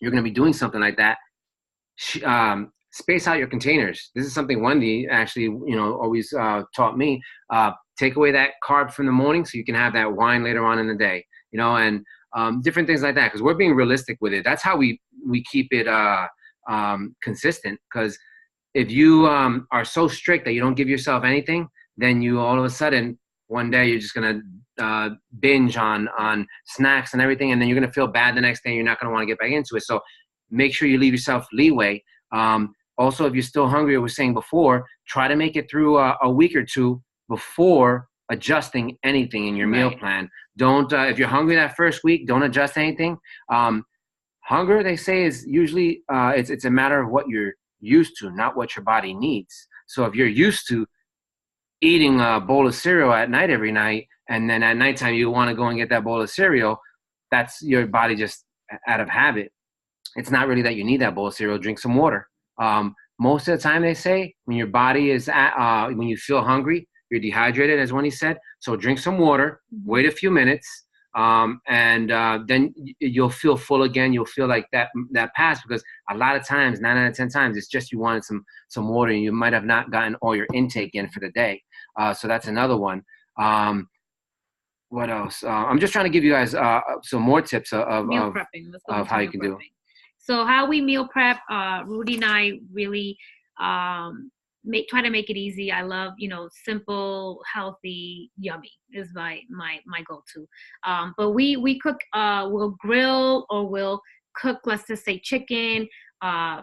you're going to be doing something like that, space out your containers. This is something Wendy actually, always taught me. Take away that carb from the morning so you can have that wine later on in the day, and different things like that, because we're being realistic with it. That's how we keep it consistent, because if you are so strict that you don't give yourself anything, then you all of a sudden one day you're just going to binge on snacks and everything, and then you're going to feel bad the next day. You're not going to want to get back into it. So make sure you leave yourself leeway. Also, if you're still hungry, I was saying before, try to make it through a week or two before adjusting anything in your meal plan. Don't, if you're hungry that first week, don't adjust anything. Hunger, they say, is usually, it's a matter of what you're used to, not what your body needs. So if you're used to eating a bowl of cereal at night every night, and then at nighttime you want to go and get that bowl of cereal, that's your body just out of habit. It's not really that you need that bowl of cereal. Drink some water. Most of the time, they say, when your body is when you feel hungry, you're dehydrated, as Wendy said. So drink some water, wait a few minutes, and then you'll feel full again. You'll feel like that passed, because a lot of times, 9 out of 10 times, it's just you wanted some water, and you might have not gotten all your intake in for the day. So that's another one. What else? I'm just trying to give you guys some more tips of how you can do. So how we meal prep, Rudy and I really try to make it easy. I love, simple, healthy, yummy is my go-to. But we cook, we'll grill or we'll cook, let's just say chicken,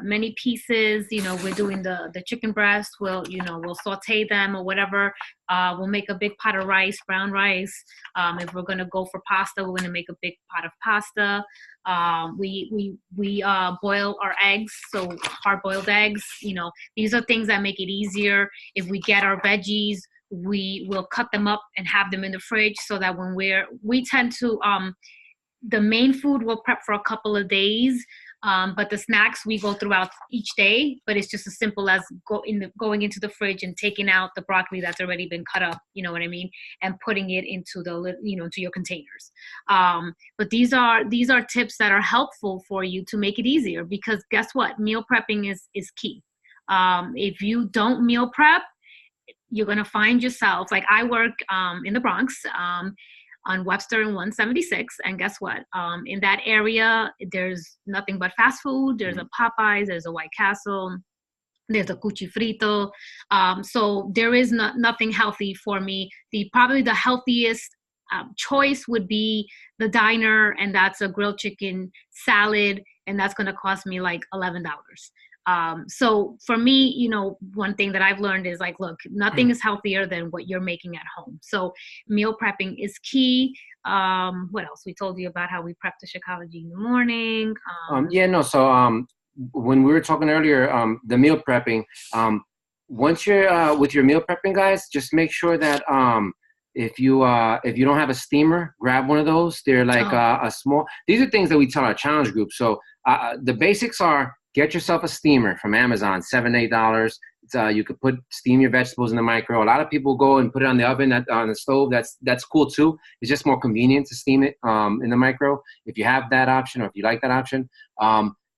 many pieces. We're doing the chicken breast. We'll saute them or whatever. We'll make a big pot of rice, brown rice. If we're gonna go for pasta, we're gonna make a big pot of pasta. We boil our eggs, so hard-boiled eggs. These are things that make it easier. If we get our veggies, we will cut them up and have them in the fridge, so that when we tend to the main food we'll prep for a couple of days. But the snacks we go throughout each day, but it's just as simple as going into the fridge and taking out the broccoli that's already been cut up, you know what I mean, and putting it into into your containers. But these are tips that are helpful for you to make it easier, because guess what? Meal prepping is key. If you don't meal prep, you're gonna find yourself, like I work in the Bronx. On Webster and 176, and guess what? In that area, there's nothing but fast food. There's a Popeyes, there's a White Castle, There's a cuchifrito. So there is nothing healthy for me. Probably the healthiest choice would be the diner, and that's a grilled chicken salad, and that's going to cost me like $11. So for me, you know, one thing that I've learned is like, look, nothing is healthier than what you're making at home. So meal prepping is key. What else? We told you about how we prep the Shakeology in the morning. So when we were talking earlier, the meal prepping, once you're with your meal prepping, guys, just make sure that if you don't have a steamer, grab one of those. They're like a small. These are things that we tell our challenge group. So the basics are: get yourself a steamer from Amazon, $7, $8. You could steam your vegetables in the micro. A lot of people go and put it on the oven, on the stove. That's cool too. It's just more convenient to steam it in the micro if you have that option, or if you like that option.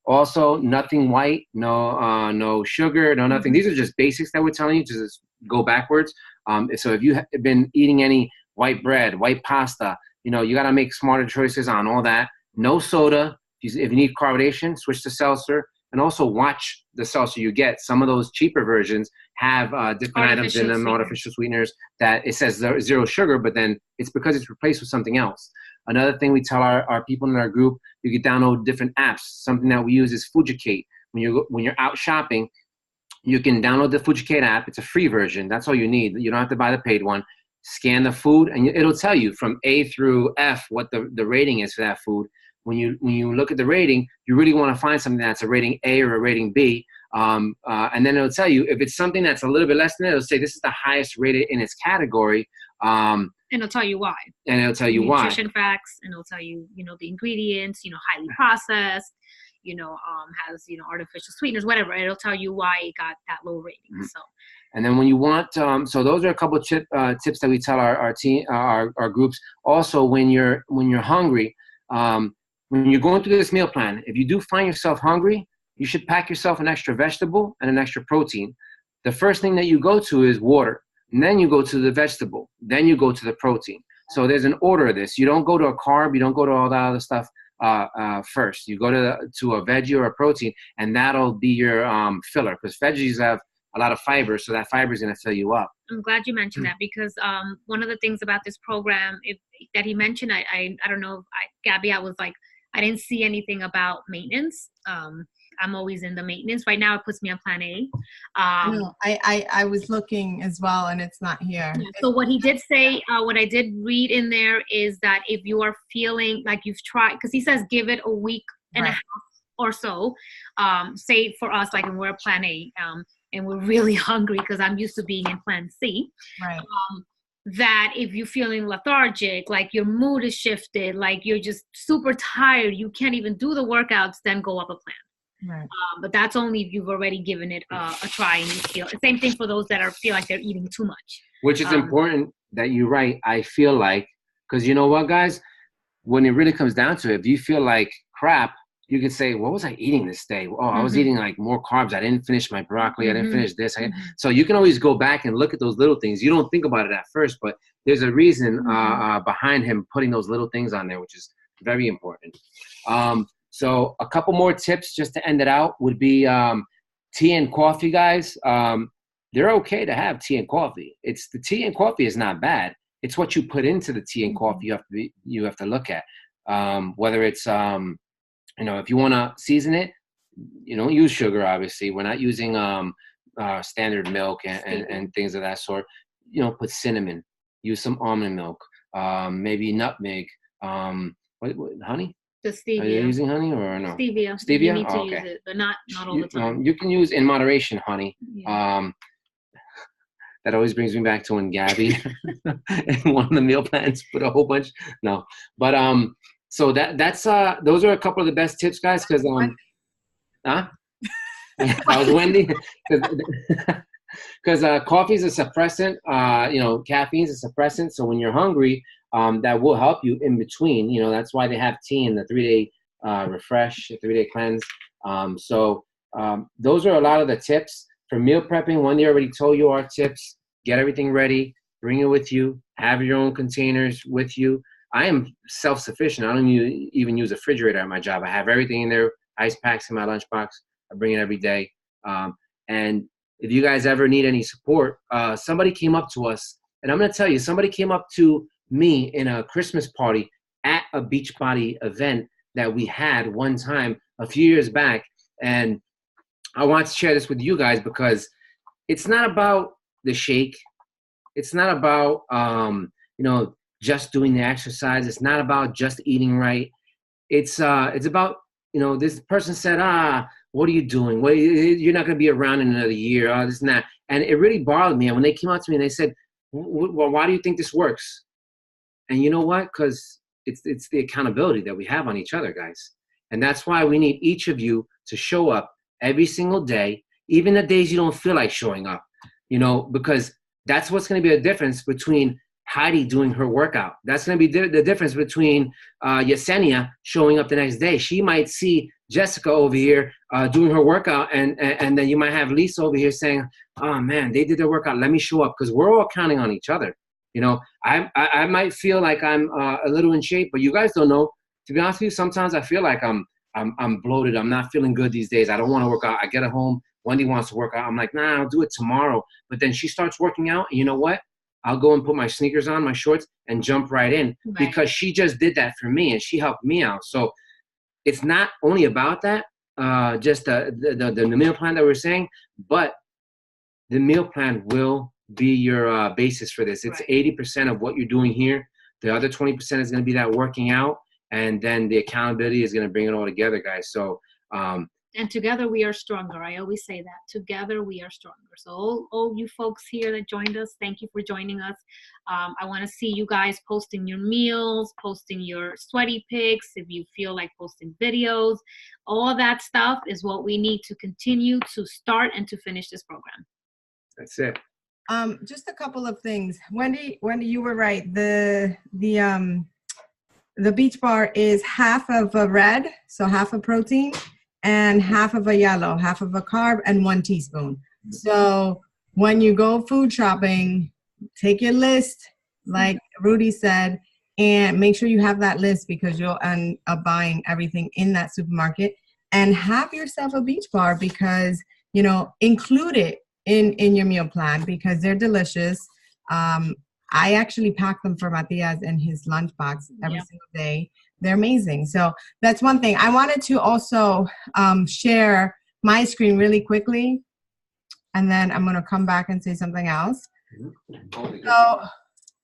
Also, nothing white, no sugar, no nothing. These are just basics that we're telling you to just go backwards. So if you have been eating any white bread, white pasta, you got to make smarter choices on all that. No soda. If you need carbonation, switch to seltzer. And also watch the seltzer you get. Some of those cheaper versions have different items in them, artificial sweeteners, that it says zero sugar, but then it's because it's replaced with something else. Another thing we tell our people in our group, you can download different apps. Something that we use is Fujicate. When you're out shopping, you can download the Fujicate app. It's a free version. That's all you need. You don't have to buy the paid one. Scan the food, and it'll tell you from A through F what the rating is for that food. When you look at the rating, you really want to find something that's a rating A or a rating B, and then it'll tell you if it's something that's a little bit less than that. It'll say this is the highest rated in its category, and it'll tell you why. And it'll tell you why. Nutrition facts, and it'll tell you, the ingredients, highly processed, has artificial sweeteners, whatever. It'll tell you why it got that low rating. Mm-hmm. So. And then when you want, so those are a couple of tips that we tell our team, our groups. Also, when you're hungry. When you're going through this meal plan, if you do find yourself hungry, you should pack yourself an extra vegetable and an extra protein. The first thing that you go to is water, and then you go to the vegetable, then you go to the protein. So there's an order of this. You don't go to a carb, you don't go to all that other stuff first. You go to a veggie or a protein, and that'll be your filler, because veggies have a lot of fiber, so that fiber is going to fill you up. I'm glad you mentioned that, because one of the things about this program that he mentioned, I don't know, Gabby, I was like, I didn't see anything about maintenance. I'm always in the maintenance. Right now, it puts me on plan A. No, I was looking as well, and it's not here. So what he did say, what I did read in there is that if you are feeling like you've tried, because he says give it a week and a half or so, say for us, like when we're plan A, and we're really hungry because I'm used to being in plan C. Right. That if you're feeling lethargic, like your mood is shifted, like you're just super tired, you can't even do the workouts, then go up a plan. Right. But that's only if you've already given it a try and you feel. Same thing for those that feel like they're eating too much. Which is important that you write, I feel like, because you know what, guys? When it really comes down to it, if you feel like crap, you can say, what was I eating this day? Oh, I was eating like more carbs. I didn't finish my broccoli. I didn't finish this. So you can always go back and look at those little things. You don't think about it at first, but there's a reason behind him putting those little things on there, which is very important. So a couple more tips just to end it out would be tea and coffee, guys. They're okay to have tea and coffee. It's the tea and coffee is not bad. It's what you put into the tea and coffee you have to look at. Whether it's if you want to season it, you don't use sugar, obviously. We're not using standard milk and things of that sort. Put cinnamon, use some almond milk, maybe nutmeg, honey? The stevia. Are you using honey or no? Stevia. Stevia? You need to use it, but not all the time. You can use in moderation honey. Yeah. That always brings me back to when Gabby in one of the meal plans put a whole bunch. No, but so that's those are a couple of the best tips, guys. Because that was Wendy. Because coffee is a suppressant. Caffeine is a suppressant. So when you're hungry, that will help you in between. That's why they have tea in the 3-day refresh, 3-day cleanse. So those are a lot of the tips for meal prepping. Wendy already told you our tips. Get everything ready. Bring it with you. Have your own containers with you. I am self-sufficient. I don't even use a refrigerator at my job. I have everything in there. Ice packs in my lunchbox. I bring it every day. And if you guys ever need any support, somebody came up to us, and I'm going to tell you, somebody came up to me in a Christmas party at a Beachbody event that we had one time a few years back. And I want to share this with you guys because it's not about the shake. It's not about, just doing the exercise. It's not about just eating right. It's about, this person said, what are you doing? Well, you're not going to be around in another year. This and that. And it really bothered me. And when they came out to me and they said, well, why do you think this works? And you know what? Because it's the accountability that we have on each other, guys. And that's why we need each of you to show up every single day, even the days you don't feel like showing up, because that's what's going to be the difference between Heidi doing her workout. That's going to be the difference between Yesenia showing up the next day. She might see Jessica over here doing her workout, and then you might have Lisa over here saying, oh man, they did their workout, let me show up, because we're all counting on each other. I might feel like I'm a little in shape, but you guys don't know. To be honest with you, sometimes I feel like I'm bloated. I'm not feeling good these days. I don't want to work out. I get at home. Wendy wants to work out. I'm like, nah, I'll do it tomorrow. But then she starts working out, and you know what? I'll go and put my sneakers on, my shorts, and jump right in, because she just did that for me and she helped me out. So it's not only about that, just the meal plan that we're saying, but the meal plan will be your basis for this. It's 80% of what you're doing here. The other 20% is going to be that working out, and then the accountability is going to bring it all together, guys. So and together we are stronger. I always say that. Together we are stronger. So all you folks here that joined us, thank you for joining us. I want to see you guys posting your meals, posting your sweaty pics, if you feel like posting videos. All of that stuff is what we need to continue to start and to finish this program. That's it. Just a couple of things. Wendy, you were right. The Beach Bar is half of a red, so half a protein, and half of a yellow, half of a carb, and 1 teaspoon. So when you go food shopping, take your list, like Rudy said, and make sure you have that list, because you'll end up buying everything in that supermarket. And have yourself a Beach Bar, because, include it in your meal plan, because they're delicious. I actually pack them for Matias in his lunchbox every single day. They're amazing. So that's one thing. I wanted to also share my screen really quickly, and then I'm going to come back and say something else. So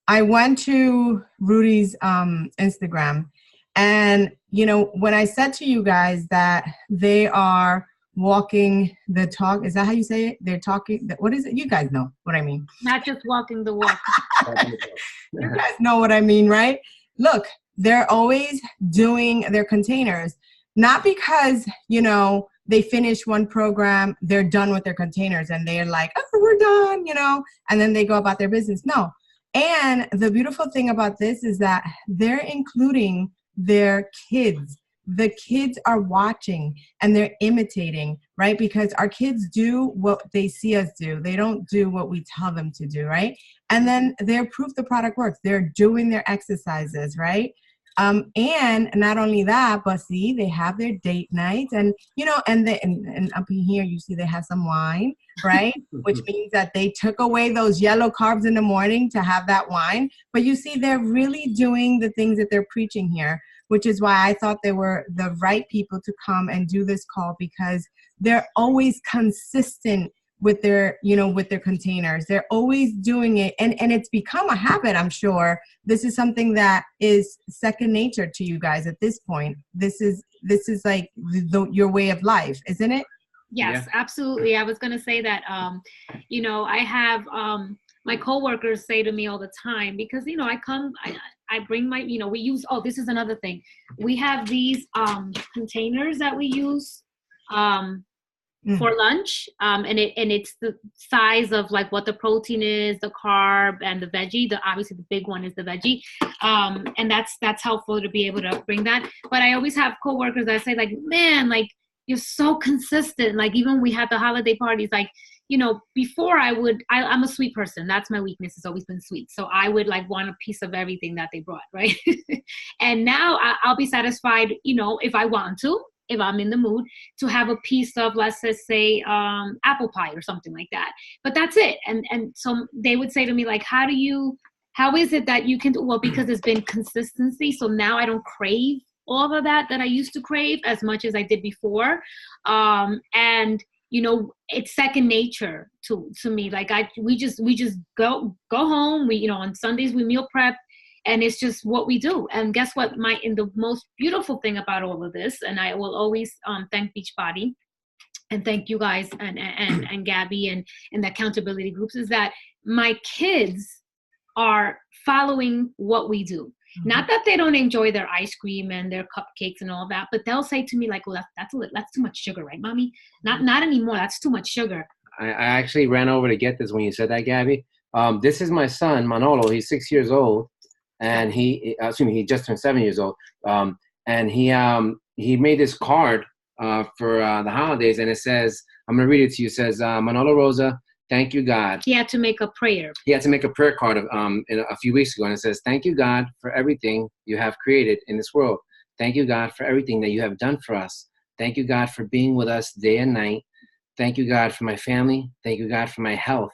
I went to Rudy's Instagram, and, when I said to you guys that they are walking the talk, is that how you say it? They're talking, what is it? You guys know what I mean. Not just walking the walk. You guys know what I mean, right? Look, they're always doing their containers, not because, they finish one program, they're done with their containers and they're like, oh, we're done, and then they go about their business. No. And the beautiful thing about this is that they're including their kids. The kids are watching and they're imitating, right? Because our kids do what they see us do. They don't do what we tell them to do, right? And then they're proof the product works. They're doing their exercises, right? And not only that, but see, they have their date nights, and and up in here you see they have some wine, right? Which means that they took away those yellow carbs in the morning to have that wine. But you see, they're really doing the things that they're preaching here, which is why I thought they were the right people to come and do this call, because they're always consistent with their, with their containers. They're always doing it. And it's become a habit, I'm sure. This is something that is second nature to you guys at this point. This is like your way of life, isn't it? Yes, absolutely. I was going to say that, I have my coworkers say to me all the time, because, I bring my, we use, this is another thing. We have these containers that we use for lunch, and it's the size of like what the protein is, the carb, and the veggie. Obviously the big one is the veggie, and that's helpful to be able to bring that. But I always have coworkers that say, like, man, like, you're so consistent. Like, even we had the holiday parties, like, before I'm a sweet person. That's my weakness. It's always been sweet. So I would like want a piece of everything that they brought, right? And now I'll be satisfied, if I want to. if I'm in the mood to have a piece of, let's just say, apple pie or something like that. But that's it. And so they would say to me, like, how is it that you can do? Well, because it's been consistency. So now I don't crave all of that I used to crave as much as I did before. And you know, it's second nature to me. Like we just go home. We, you know, on Sundays we meal prep, and it's just what we do. And guess what? The most beautiful thing about all of this, and I will always thank Beachbody and thank you guys and Gabby and the accountability groups, is that my kids are following what we do. Mm-hmm. Not that they don't enjoy their ice cream and their cupcakes and all that, but they'll say to me like, well, that's too much sugar, right, Mommy? Not anymore. That's too much sugar. I actually ran over to get this when you said that, Gabby. This is my son, Manolo. He's 6 years old, and he just turned 7 years old. And he made this card for the holidays, and it says, I'm going to read it to you. It says, Manolo Rosa, thank you, God. He had to make a prayer. He had to make a prayer card a few weeks ago, and it says, thank you, God, for everything you have created in this world. Thank you, God, for everything that you have done for us. Thank you, God, for being with us day and night. Thank you, God, for my family. Thank you, God, for my health.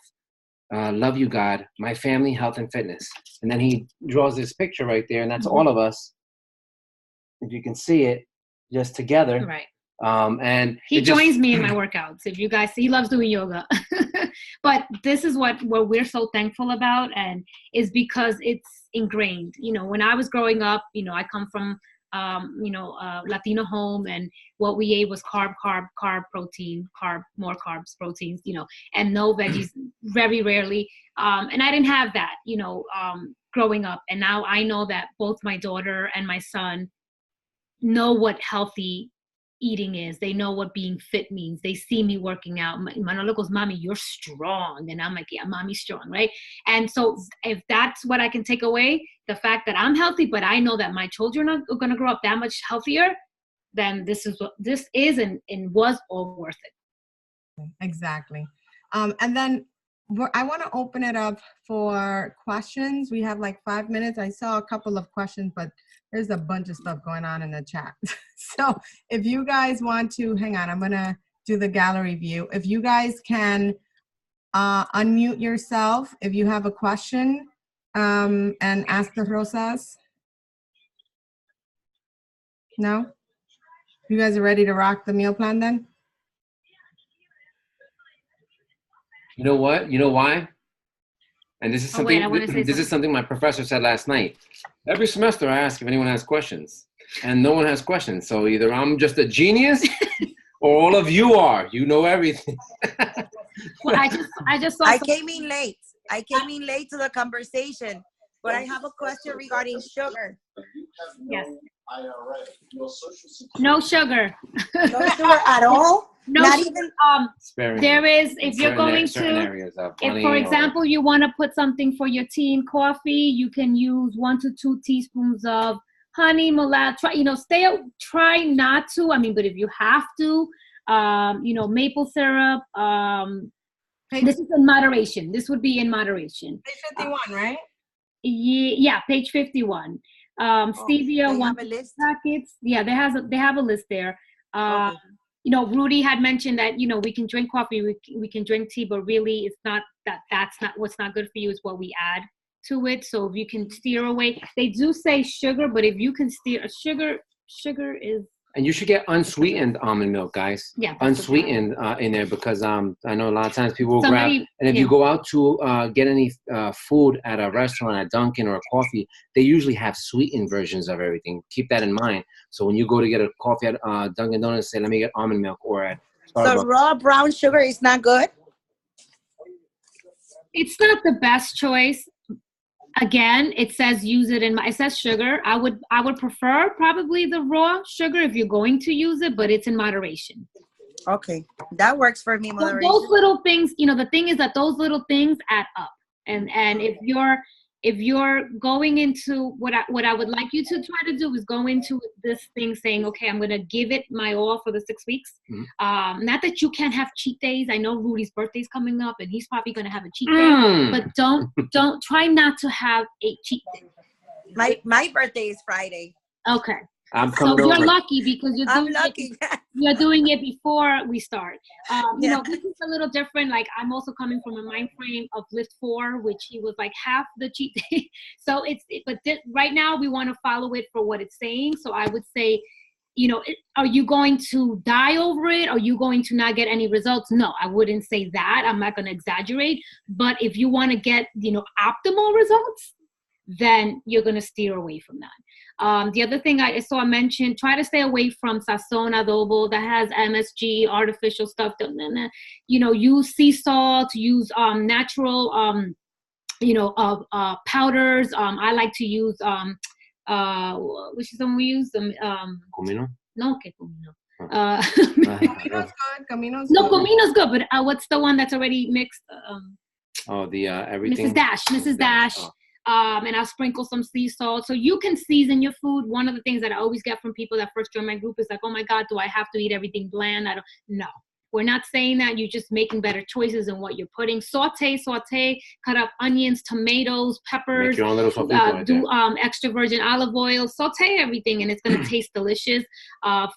Love you, God, my family, health, and fitness. And then he draws this picture right there, and that's all of us. If you can see it, just together. Right. And he joins me in my workouts. If you guys see, he loves doing yoga. But this is what we're so thankful about, and is because it's ingrained. You know, when I was growing up, you know, I come from Latino home, and what we ate was carb, protein, more carbs, proteins, you know, and no veggies, very rarely. And I didn't have that, you know, growing up. And now I know that both my daughter and my son know what healthy eating is. They know what being fit means. They see me working out. Manolo goes, Mommy, you're strong. And I'm like, yeah, Mommy's strong, right? And so if that's what I can take away, the fact that I'm healthy, but I know that my children are going to grow up that much healthier, then this is and was all worth it. Exactly. And then I want to open it up for questions. We have like 5 minutes. I saw a couple of questions, but there's a bunch of stuff going on in the chat. So if you guys want to, hang on, I'm going to do the gallery view. If you guys can unmute yourself if you have a question and ask the Rosas. No? You guys are ready to rock the meal plan then? You know what? You know why? And this is something. This is something my professor said last night. Every semester, I ask if anyone has questions, and no one has questions. So either I'm just a genius, or all of you are. You know everything. Well, I just saw. I came in late. I came in late to the conversation, but I have a question regarding sugar. Yes. No sugar. No sugar at all? No, not sugar. Even there is, if you're going to, if for example you want to put something for your tea and coffee, you can use 1 to 2 teaspoons of honey, molasses. Try not to. I mean, but if you have to, maple syrup. This is in moderation. This would be in moderation. Page 51, right? Yeah, page 51. Stevia, 1 packets. Yeah, they have a list there. Okay. Rudy had mentioned that, we can drink coffee, we can drink tea, but really it's not that's not what's not good for you, is what we add to it. So if you can steer away, they do say sugar, but if you can steer sugar is. And you should get unsweetened almond milk, guys. Yeah. Unsweetened in there, because I know a lot of times people will grab, and if you go out to get any food at a restaurant, at Dunkin' or a coffee, they usually have sweetened versions of everything. Keep that in mind. So when you go to get a coffee at Dunkin' Donuts, say, let me get almond milk, or at Starbucks. So raw brown sugar is not good? It's not the best choice. Again, it says use it it says sugar. I would prefer probably the raw sugar if you're going to use it, but it's in moderation. Okay, that works for me. Moderation. Those little things, the thing is that those little things add up. And if you're going into what I would like you to try to do is go into this thing saying, okay, I'm going to give it my all for the 6 weeks. Mm-hmm. Not that you can't have cheat days. I know Rudy's birthday's coming up and he's probably going to have a cheat day, but don't try not to have a cheat day. My birthday is Friday. Okay. I'm So coming you're over. lucky because I'm lucky. you're doing it before we start. You Yeah. know, this is a little different. Like I'm also coming from a mind frame of Lift 4, which he was like half the cheat day. So right now we want to follow it for what it's saying. So I would say, you know, are you going to die over it? Are you going to not get any results? No, I wouldn't say that. I'm not going to exaggerate. But if you want to get, you know, optimal results, then you're going to steer away from that. The other thing I mentioned, try to stay away from sazon adobo that has MSG, artificial stuff. You know, use sea salt, use natural, you know, powders. I like to use, which is the one we use? Comino? No, que comino. Camino's good. Camino's No, good. comino's good, but what's the one that's already mixed? Oh, the everything. Mrs. Dash. Oh. And I'll sprinkle some sea salt. So you can season your food. One of the things that I always get from people that first join my group is like, oh my God, do I have to eat everything bland? No. We're not saying that. You're just making better choices in what you're putting. Saute, cut up onions, tomatoes, peppers. Make your own little sofrito right do there. extra virgin olive oil. Saute everything, and it's gonna taste delicious.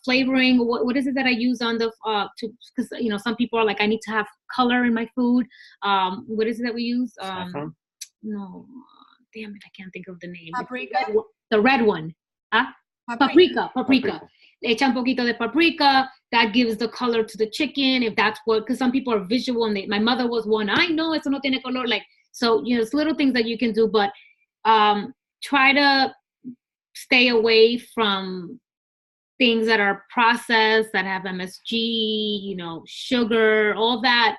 Flavoring. What is it that I use on the because you know some people are like, I need to have color in my food. What is it that we use? Saffron? No, damn it, I can't think of the name. Paprika? The red one. Huh? Paprika. Echa un poquito de paprika. That gives the color to the chicken. If that's what, because some people are visual, and my mother was one. I know eso no tiene color. Like, so, you know, it's little things that you can do, but try to stay away from things that are processed, that have MSG, you know, sugar, all that,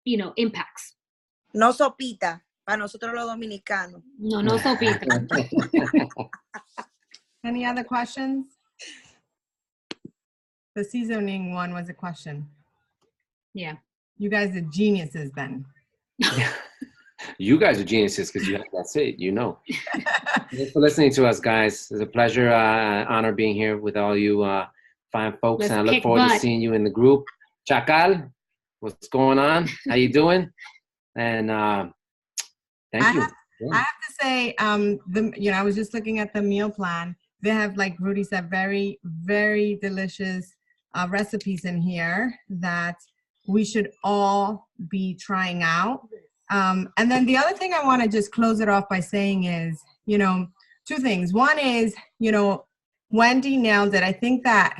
you know, impacts. No sopita, para nosotros los dominicanos. No sopita. Any other questions? The seasoning one was a question. Yeah. You guys are geniuses then. You guys are geniuses because that's it, you know. Thanks for listening to us, guys. It's a pleasure, honor being here with all you fine folks. Let's and I look kick forward butt. to seeing you in the group. Chacal, what's going on? How you doing? And thank you. I have to say, you know, I was just looking at the meal plan. They have, like Rudy said, very, very delicious recipes in here that we should all be trying out. And then the other thing I want to just close it off by saying is, you know, two things. One is, you know, Wendy nailed it. I think that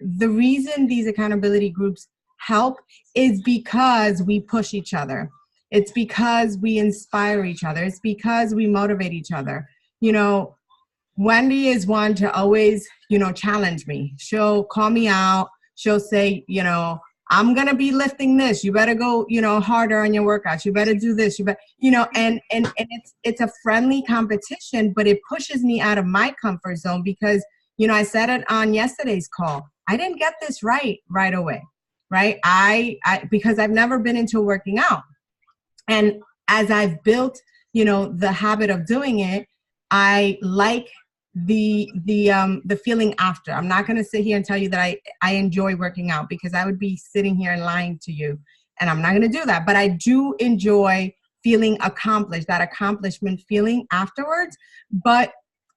the reason these accountability groups help is because we push each other. It's because we inspire each other. It's because we motivate each other. You know, Wendy is one to always, you know, challenge me. She'll call me out. She'll say, you know, I'm going to be lifting this. You better go, you know, harder on your workouts. You better do this. You better, you know, and it's a friendly competition, but it pushes me out of my comfort zone because, you know, I said it on yesterday's call. I didn't get this right away, right? Because I've never been into working out. And as I've built, you know, the habit of doing it, I like the feeling after. I'm not going to sit here and tell you that I enjoy working out because I would be sitting here and lying to you, and I'm not going to do that. But I do enjoy feeling accomplished, that accomplishment feeling afterwards. But,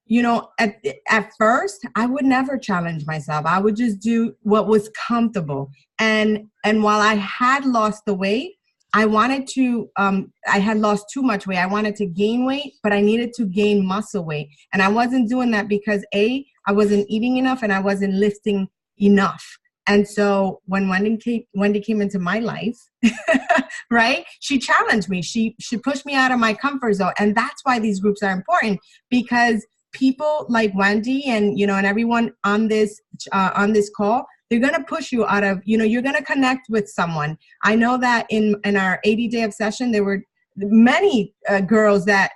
you know, at first, I would never challenge myself. I would just do what was comfortable. And while I had lost the weight, I wanted to, I had lost too much weight. I wanted to gain weight, but I needed to gain muscle weight. And I wasn't doing that because I wasn't eating enough and I wasn't lifting enough. And so when Wendy came into my life, right, she challenged me. She pushed me out of my comfort zone. And that's why these groups are important, because people like Wendy and, you know, and everyone on this call, they're going to push you out of, you know, you're going to connect with someone. I know that in our 80-day obsession, there were many girls that,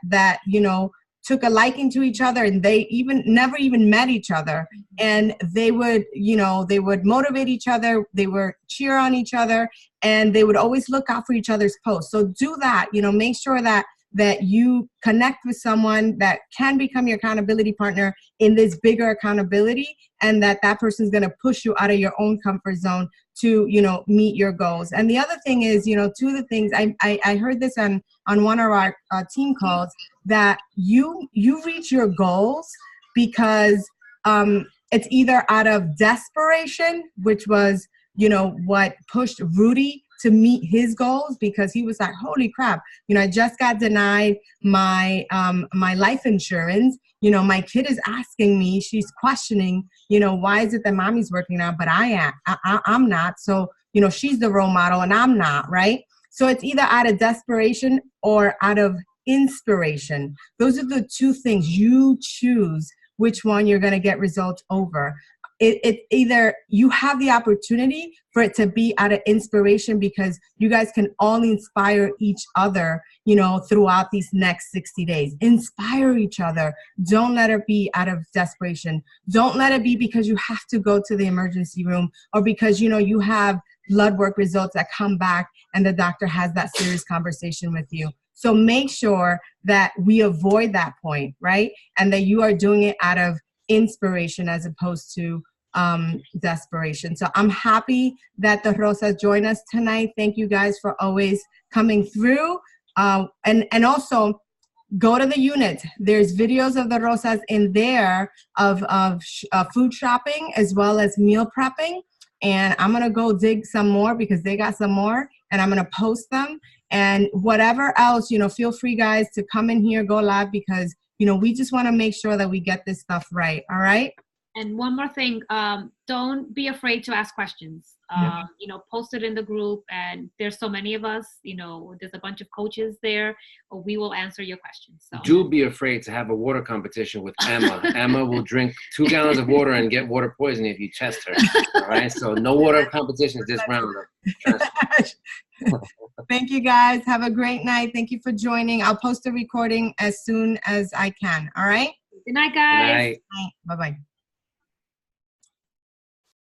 you know, took a liking to each other, and they never even met each other. And they would, you know, they would motivate each other. They would cheer on each other, and they would always look out for each other's posts. So do that, you know, make sure that you connect with someone that can become your accountability partner in this bigger accountability, and that person's going to push you out of your own comfort zone to, you know, meet your goals. And the other thing is, you know, two of the things I heard this on one of our team calls, that you reach your goals because it's either out of desperation, which was, you know, what pushed Rudy to meet his goals, because he was like, holy crap, you know, I just got denied my my life insurance. You know, my kid is asking me, she's questioning, you know, why is it that mommy's working out, but I'm not. So, you know, she's the role model and I'm not, right? So it's either out of desperation or out of inspiration. Those are the two things. You choose which one you're going to get results over. It either you have the opportunity for it to be out of inspiration, because you guys can all inspire each other, you know, throughout these next 60 days. Inspire each other. Don't let it be out of desperation. Don't let it be because you have to go to the emergency room, or because, you know, you have blood work results that come back and the doctor has that serious conversation with you. So make sure that we avoid that point, right? And that you are doing it out of inspiration as opposed to desperation. So I'm happy that the Rosas joined us tonight. Thank you guys for always coming through. And also go to the unit. There's videos of the Rosas in there of food shopping as well as meal prepping. And I'm going to go dig some more because they got some more, and I'm going to post them. And whatever else, you know, feel free, guys, to come in here, go live, because, you know, we just want to make sure that we get this stuff right. All right. And one more thing, don't be afraid to ask questions. You know, post it in the group, and there's so many of us, you know, there's a bunch of coaches there, we will answer your questions. So. Do be afraid to have a water competition with Emma. Emma will drink 2 gallons of water and get water poisoning if you test her. All right, so no water competitions this round. Thank you, guys. Have a great night. Thank you for joining. I'll post the recording as soon as I can. All right. Good night, guys. Good night. Bye-bye.